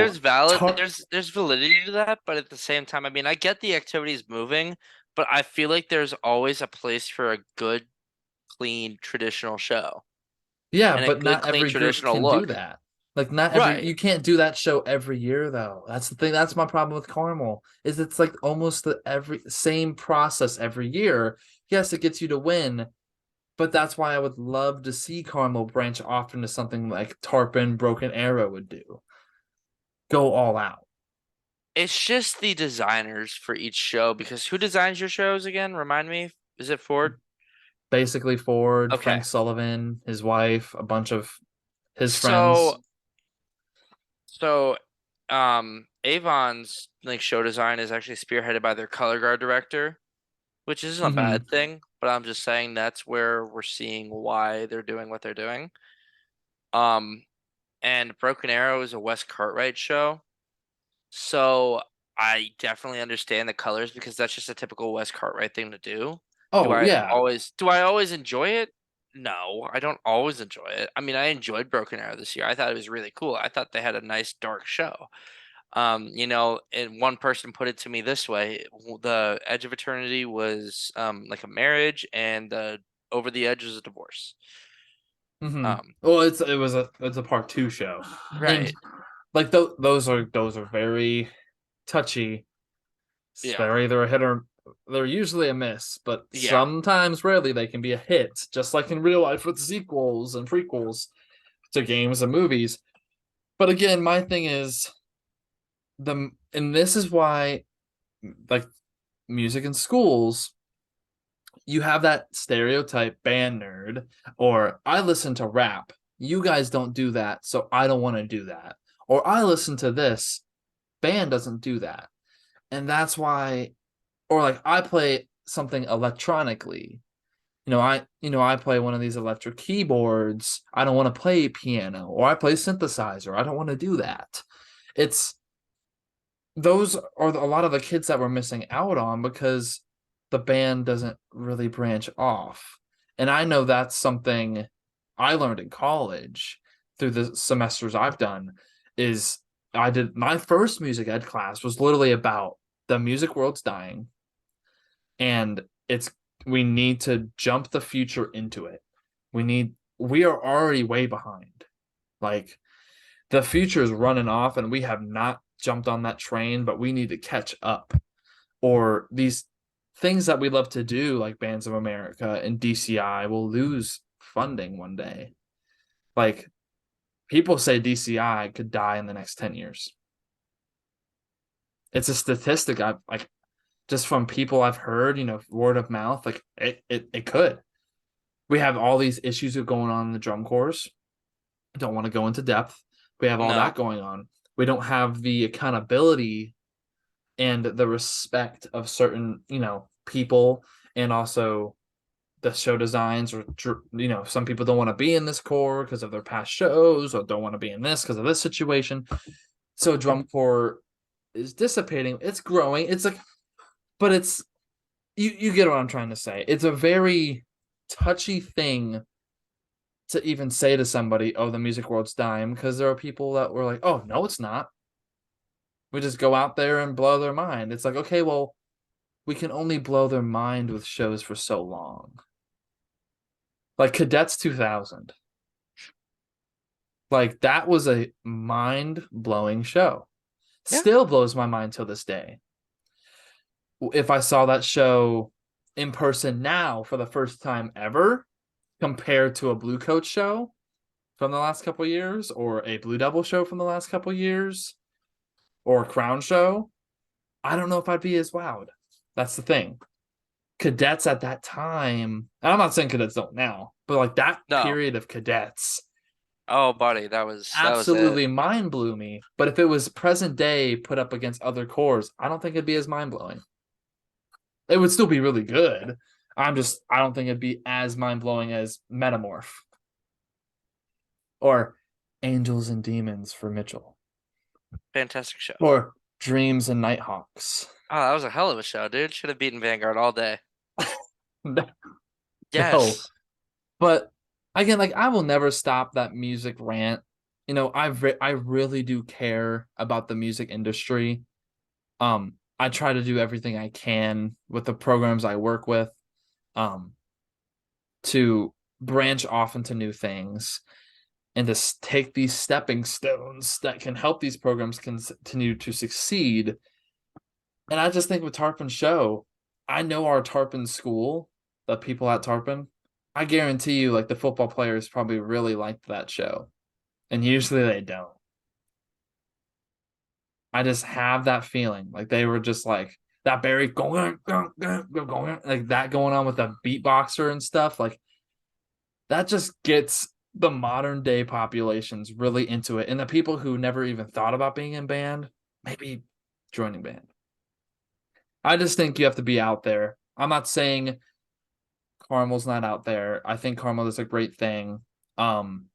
Speaker 1: tar-
Speaker 2: there's validity to that, but at the same time, I mean, I get the activities moving, but I feel like there's always a place for a good, clean, traditional show
Speaker 1: yeah,
Speaker 2: and a
Speaker 1: but
Speaker 2: good,
Speaker 1: not
Speaker 2: clean,
Speaker 1: every group
Speaker 2: traditional
Speaker 1: can do
Speaker 2: look.
Speaker 1: that. Like not every
Speaker 2: Right.
Speaker 1: you can't do that show every year though. That's the thing. That's my problem with Carmel. Is it's like almost the every same process every year. Yes, it gets you to win, but that's why I would love to see Carmel branch off into something like Tarpon Broken Arrow would do. Go all out.
Speaker 2: It's just the designers for each show because who designs your shows again? Remind me. Is it Ford?
Speaker 1: Basically Ford,
Speaker 2: Okay.
Speaker 1: Frank Sullivan, his wife, a bunch of his friends.
Speaker 2: So, Avon's like show design is actually spearheaded by their color guard director, which isn't a
Speaker 1: Mm-hmm.
Speaker 2: bad thing, but I'm just saying that's where we're seeing why they're doing what they're doing. Um, and Broken Arrow is a Wes Cartwright show, so I definitely understand the colors because that's just a typical Wes Cartwright thing to do.
Speaker 1: Oh yeah.
Speaker 2: Do I always enjoy it? No, I don't always enjoy it. I mean, I enjoyed Broken Arrow this year. I thought it was really cool. I thought they had a nice dark show. And one person put it to me this way: the Edge of Eternity was like a marriage, and the Over the Edge was a divorce.
Speaker 1: Mm-hmm.
Speaker 2: Um,
Speaker 1: Well, it's a part two show, and
Speaker 2: right.
Speaker 1: like those are very touchy. It's
Speaker 2: Yeah.
Speaker 1: very they're usually a miss, but
Speaker 2: Yeah.
Speaker 1: sometimes rarely they can be a hit, just like in real life with sequels and prequels to games and movies. But again, my thing is and this is why like music in schools you have that stereotype band nerd, or I listen to rap. You guys don't do that, so I don't want to do that. Or I listen to this, band doesn't do that. And that's why, or like I play something electronically. I play one of these electric keyboards. I don't want to play piano, or I play synthesizer. I don't want to do that. It's those are a lot of the kids that we're missing out on because the band doesn't really branch off. And I know that's something I learned in college through the semesters I've done is I did my first music ed class was literally about the music world's dying and it's we need to jump the future into it. We are already way behind. Like the future is running off and we have not jumped on that train, but we need to catch up. Or these things that we love to do, like Bands of America and DCI, will lose funding one day. Like people say DCI could die in the next 10 years. It's a statistic I've like just from people I've heard, word of mouth, like it could. We have all these issues going on in the drum corps. I don't want to go into depth. We have all
Speaker 2: No.
Speaker 1: that going on. We don't have the accountability and the respect of certain, people and also the show designs or some people don't want to be in this corps because of their past shows or don't want to be in this because of this situation. So drum corps is dissipating. It's growing. It's like, but it's you get what I'm trying to say. It's a very touchy thing to even say to somebody, "Oh, the music world's dying," because there are people that were like, "Oh, no, it's not." We just go out there and blow their mind. It's like, okay, well, we can only blow their mind with shows for so long. Like Cadets 2000. Like that was a mind-blowing show.
Speaker 2: Yeah.
Speaker 1: Still blows my mind till this day. If I saw that show in person now for the first time ever, compared to a Blue Coat show from the last couple years, or a Blue Devil show from the last couple years, or a Crown show, I don't know if I'd be as wowed. That's the thing. Cadets at that time, and I'm not saying cadets don't now, but like that
Speaker 2: No.
Speaker 1: period of cadets
Speaker 2: Oh, buddy, that was it.
Speaker 1: absolutely mind blew me. But if it was present day put up against other cores, I don't think it'd be as mind blowing. It would still be really good. I don't think it'd be as mind blowing as Metamorph or Angels and Demons for Mitchell
Speaker 2: Fantastic show.
Speaker 1: or Dreams and Nighthawks.
Speaker 2: Oh, that was a hell of a show, dude. Should have beaten Vanguard all day.
Speaker 1: No,
Speaker 2: Yes.
Speaker 1: but again, like I will never stop that music rant. I really do care about the music industry. I try to do everything I can with the programs I work with, um, to branch off into new things and to take these stepping stones that can help these programs continue to succeed. And I just think with Tarpon Show, I know our Tarpon school, the people at Tarpon, I guarantee you, like the football players probably really liked that show. And usually they don't. I just have that feeling. Like they were just like that Barry going, like that going on with the beatboxer and stuff. Like that just gets the modern day populations really into it. And the people who never even thought about being in band, maybe joining band. I just think you have to be out there. I'm not saying Carmel's not out there. I think Carmel is a great thing. Um,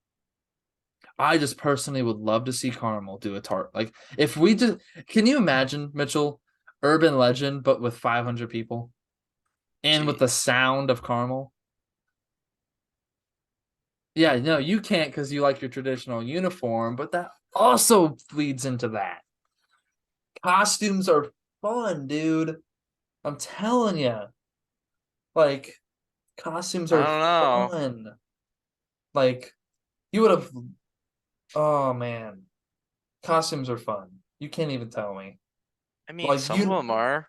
Speaker 1: I just personally would love to see Carmel do a tart. Like if we just can you imagine, Mitchell, urban legend, but with 500 people and with the
Speaker 2: Jeez.
Speaker 1: sound of Carmel? Yeah, no, you can't because you like your traditional uniform, but that also leads into that. Costumes are fun, dude. I'm telling you. Like costumes
Speaker 2: I
Speaker 1: are
Speaker 2: don't know.
Speaker 1: fun. Like you would have oh man. Costumes are fun. You can't even tell me.
Speaker 2: I mean,
Speaker 1: Like
Speaker 2: some of
Speaker 1: you
Speaker 2: them are.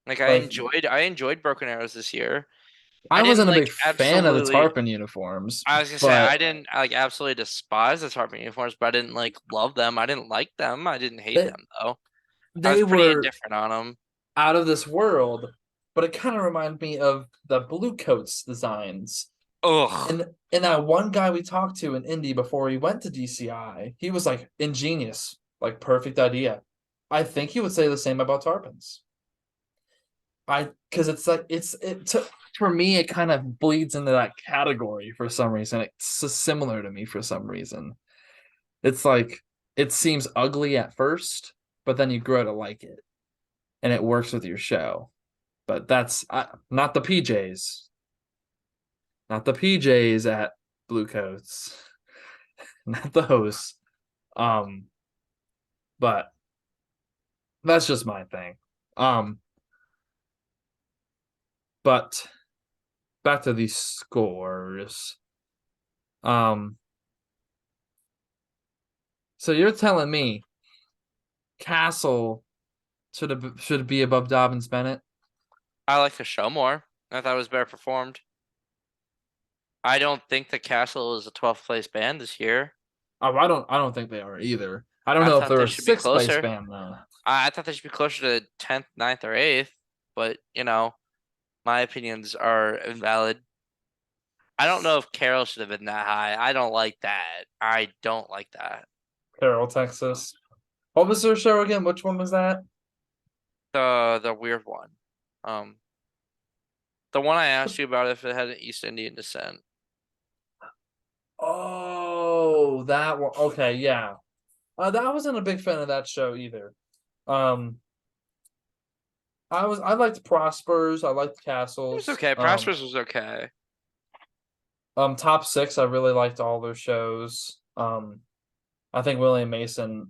Speaker 2: Like
Speaker 1: like
Speaker 2: I enjoyed Broken Arrows this year. I
Speaker 1: I
Speaker 2: didn't
Speaker 1: wasn't a
Speaker 2: like
Speaker 1: big fan of the
Speaker 2: absolutely
Speaker 1: tarpon uniforms,
Speaker 2: I was gonna say
Speaker 1: but
Speaker 2: I didn't like absolutely despise the Tarpon uniforms, but I didn't like love them. I didn't like them. I didn't hate
Speaker 1: they
Speaker 2: them though. I was
Speaker 1: they
Speaker 2: pretty
Speaker 1: were
Speaker 2: indifferent on them.
Speaker 1: out of this world. but it kind of reminded me of the Blue Coats designs.
Speaker 2: Ugh.
Speaker 1: And that one guy we talked to in Indy before he went to DCI, he was like ingenious, like perfect idea. I think he would say the same about Tarpons. Because it's like for me, it kind of bleeds into that category for some reason. It's so similar to me for some reason. It's like it seems ugly at first, but then you grow to like it, and it works with your show. But that's not the PJs, not the PJs at Blue Coats, not those. Um, but that's just my thing. Um, but back to these scores. Um, so you're telling me Castle should be above Dobbins Bennett?
Speaker 2: I like the show more. I thought it was better performed. I don't think the Castle is a 12th place band this year.
Speaker 1: Oh, I don't think they are either. I don't
Speaker 2: I
Speaker 1: know if
Speaker 2: thought
Speaker 1: they're
Speaker 2: they
Speaker 1: a
Speaker 2: should be
Speaker 1: sixth place
Speaker 2: closer.
Speaker 1: band though.
Speaker 2: I thought they should be closer to 10th, 9th, or 8th, but my opinions are invalid. I don't know if Carol should have been that high. I don't like that. I don't like that.
Speaker 1: Carroll, Texas. What was their show again? Which one was that?
Speaker 2: The weird one. Um, the one I asked you about if it had an East Indian descent.
Speaker 1: Oh, that one. Okay, yeah. I wasn't a big fan of that show either. Um, I liked Prospers. I liked
Speaker 2: It was
Speaker 1: Castles.
Speaker 2: okay. Prosperous was okay.
Speaker 1: Top six. I really liked all their shows. I think William Mason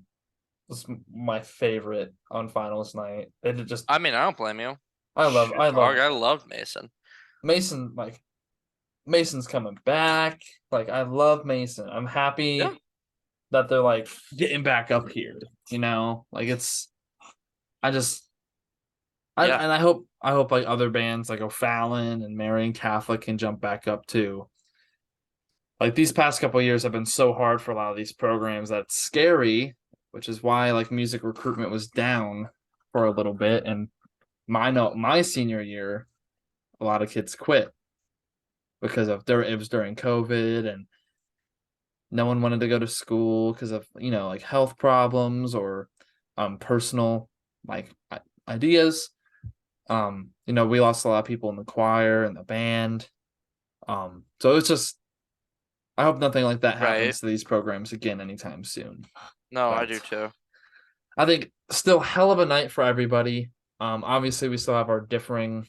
Speaker 1: was my favorite on finals night. They did just.
Speaker 2: I mean, I don't blame you.
Speaker 1: I
Speaker 2: Shit, dog.
Speaker 1: love
Speaker 2: I loved Mason.
Speaker 1: Mason. Like Mason's coming back. Like I love Mason. I'm
Speaker 2: Yeah,
Speaker 1: happy that they're like getting back up here. Like it's. I just
Speaker 2: yeah,
Speaker 1: and I hope like other bands like O'Fallon and Marian Catholic can jump back up too. Like these past couple years have been so hard for a lot of these programs that's scary, which is why like music recruitment was down for a little bit. And my senior year, a lot of kids quit because of it was during COVID and no one wanted to go to school because of like health problems or personal like ideas. We lost a lot of people in the choir and the band. So it's just I hope nothing like that
Speaker 2: right.
Speaker 1: happens to these programs again anytime soon.
Speaker 2: No, I do
Speaker 1: But
Speaker 2: too.
Speaker 1: I think still hell of a night for everybody. Obviously we still have our differing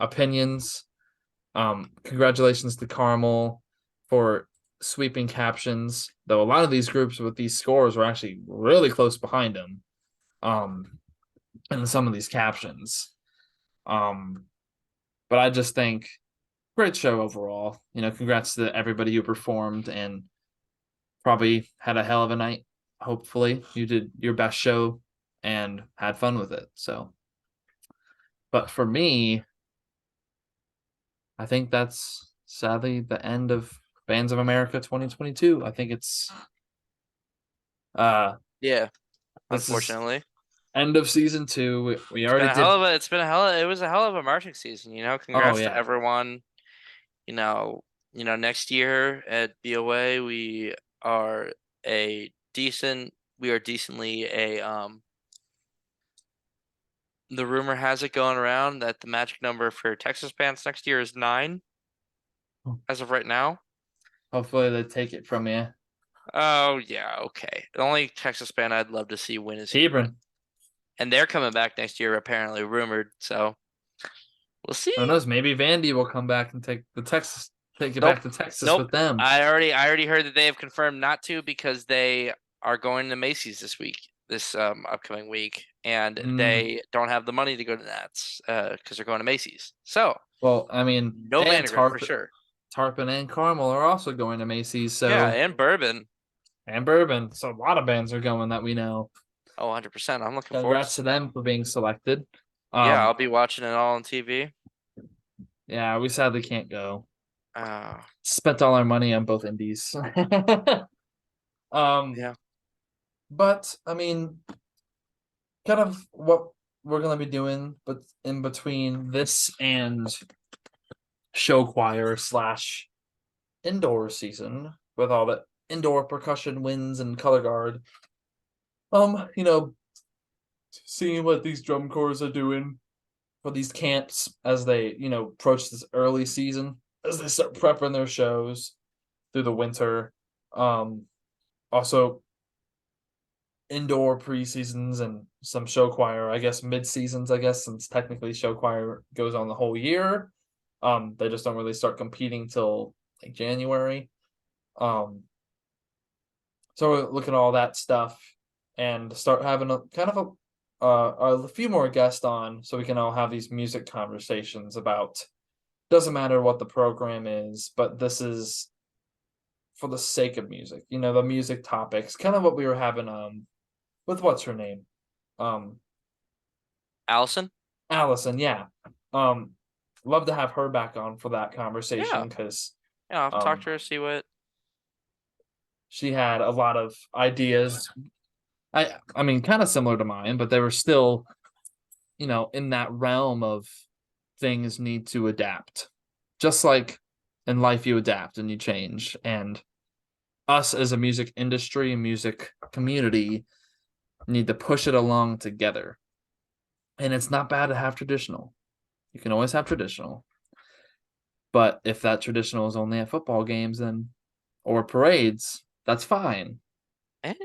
Speaker 1: opinions. Congratulations to Carmel for sweeping captions, though a lot of these groups with these scores were actually really close behind them. In some of these captions. Um, but I just think great show overall. Congrats to everybody who performed and probably had a hell of a night. Hopefully, you did your best show and had fun with it. So, but for me, I think that's sadly the end of Bands of America 2022. I think uh
Speaker 2: Yeah,
Speaker 1: this is
Speaker 2: unfortunately.
Speaker 1: end of season 2. We already did.
Speaker 2: It was a hell of a marching season,
Speaker 1: Oh
Speaker 2: Congrats to
Speaker 1: yeah.
Speaker 2: everyone. You know, next year at BOA are we are decently a the rumor has it going around that the magic number for Texas bands next year is 9 as of right now.
Speaker 1: Hopefully they take it from you.
Speaker 2: Oh yeah, okay. The only Texas band I'd love to see win is Hebron.
Speaker 1: Hebron.
Speaker 2: And they're coming back next year, apparently rumored. So we'll
Speaker 1: Who
Speaker 2: see.
Speaker 1: knows? Maybe Vandy will come back and take it
Speaker 2: Nope.
Speaker 1: back to Texas
Speaker 2: Nope.
Speaker 1: with them.
Speaker 2: I already heard that they have confirmed not to because they are going to Macy's this upcoming week, and
Speaker 1: Mm,
Speaker 2: they don't have the money to go to Nats because they're going to Macy's. So
Speaker 1: well, I mean,
Speaker 2: no
Speaker 1: and
Speaker 2: Vandergrift for sure.
Speaker 1: Tarpon and Carmel are also going to Macy's,
Speaker 2: Yeah,
Speaker 1: so
Speaker 2: and Bourbon.
Speaker 1: and Bourbon. So a lot of bands are going that we know.
Speaker 2: Oh, 100%. I'm looking forward to
Speaker 1: Congrats to
Speaker 2: seeing that.
Speaker 1: them for being selected.
Speaker 2: Yeah,
Speaker 1: Um,
Speaker 2: I'll be watching it all on TV.
Speaker 1: yeah, we sadly can't go.
Speaker 2: Uh,
Speaker 1: Spent all our money on both indies. um,
Speaker 2: yeah.
Speaker 1: but I mean, kind of what we're gonna be doing, but in between this and show choir slash indoor season with all the indoor percussion winds and color guard. You know, seeing what these drum corps are doing for these camps as they, approach this early season, as they start prepping their shows through the winter. Um, Also indoor preseasons and some show choir, I guess mid seasons, I guess, since technically show choir goes on the whole year. They just don't really start competing till like January. Um, so we're looking at all that stuff and start having a kind of a few more guests on so we can all have these music conversations about doesn't matter what the program is, but this is for the sake of music, the music topics, kind of what we were having with what's her name? Um
Speaker 2: Allison?
Speaker 1: Allison, yeah. Um Love to have her back on for that
Speaker 2: Yeah.
Speaker 1: conversation because
Speaker 2: Yeah, I'll talk
Speaker 1: um
Speaker 2: to her, see what.
Speaker 1: she had a lot of ideas. I mean kind of similar to mine, but they were still, in that realm of things need to adapt. Just like in life you adapt and you change. And us as a music industry and music community need to push it along together. And it's not bad to have traditional. You can always have traditional. But if that traditional is only at football games then or parades, that's fine.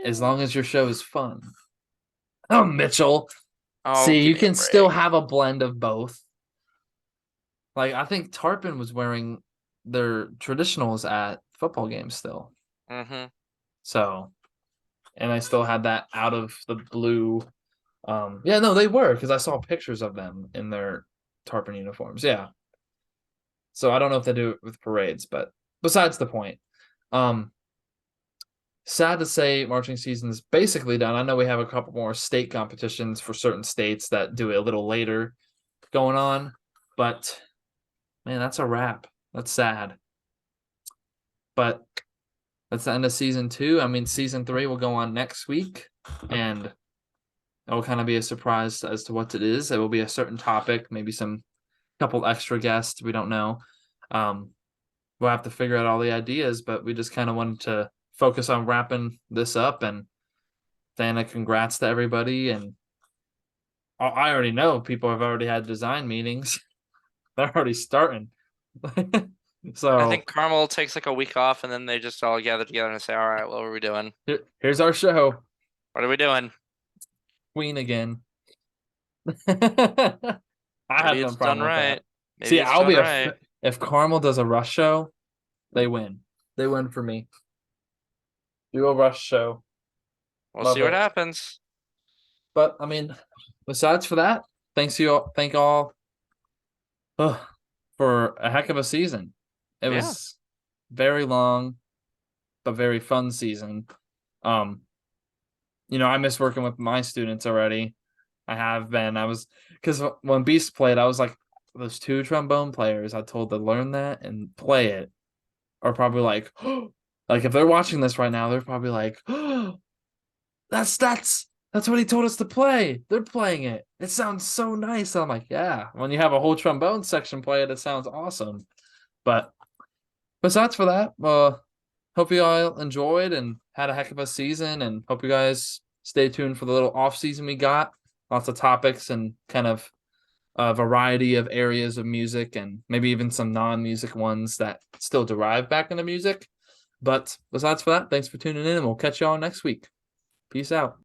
Speaker 1: As
Speaker 2: Eh.
Speaker 1: long as your show is fun. Oh, Mitchell.
Speaker 2: Oh,
Speaker 1: See,
Speaker 2: give
Speaker 1: you
Speaker 2: me a
Speaker 1: can still
Speaker 2: break.
Speaker 1: have a blend of both. Like I think Tarpon was wearing their traditionals at football games still.
Speaker 2: Mm-hmm.
Speaker 1: So, and I still had that out of the blue. Yeah, no, they were because I saw pictures of them in their Tarpon uniforms. Yeah. So I don't know if they do it with parades, but besides the point. Um, Sad to say marching season is basically done. I know we have a couple more state competitions for certain states that do it a little later going on, but man, that's a wrap. That's sad. But that's the end of season 2. I mean, season 3 will go on next week, and it will kind of be a surprise as to what it is. It will be a certain topic, maybe some couple extra guests. We don't know. Um, we'll have to figure out all the ideas, but we just kind of wanted to focus on wrapping this up. And then a congrats to everybody. And I already know people have already had design meetings. They're already starting.
Speaker 2: I
Speaker 1: So
Speaker 2: think Carmel takes like a week off and then they just all gather together and say, all right, what are we doing?
Speaker 1: here's our show.
Speaker 2: What are we doing?
Speaker 1: Queen again. I have
Speaker 2: Maybe
Speaker 1: no
Speaker 2: it's done
Speaker 1: problem with that.
Speaker 2: right.
Speaker 1: See,
Speaker 2: Maybe it's done right.
Speaker 1: if Carmel does a rush show, they win. They win for me. Do a rush show.
Speaker 2: We'll see
Speaker 1: Love
Speaker 2: what
Speaker 1: it.
Speaker 2: happens.
Speaker 1: But I mean, besides for that, thank all ugh, for a heck of a season. It
Speaker 2: Yeah.
Speaker 1: was very long, but very fun season. Um, I miss working with my students already. I have been. I was because when Beast played, I was like, those 2 trombone players I told to learn that and play it are probably like, like if they're watching this right now, they're probably like, that's what he told us to play. They're playing it. It sounds so nice. I'm like, yeah. When you have a whole trombone section play it, it sounds awesome. But besides for that, hope you all enjoyed and had a heck of a season, and hope you guys stay tuned for the little off season we got. Lots of topics and kind of a variety of areas of music, and maybe even some non-music ones that still derive back into music. But besides for that, thanks for tuning in, and we'll catch you all next week. Peace out.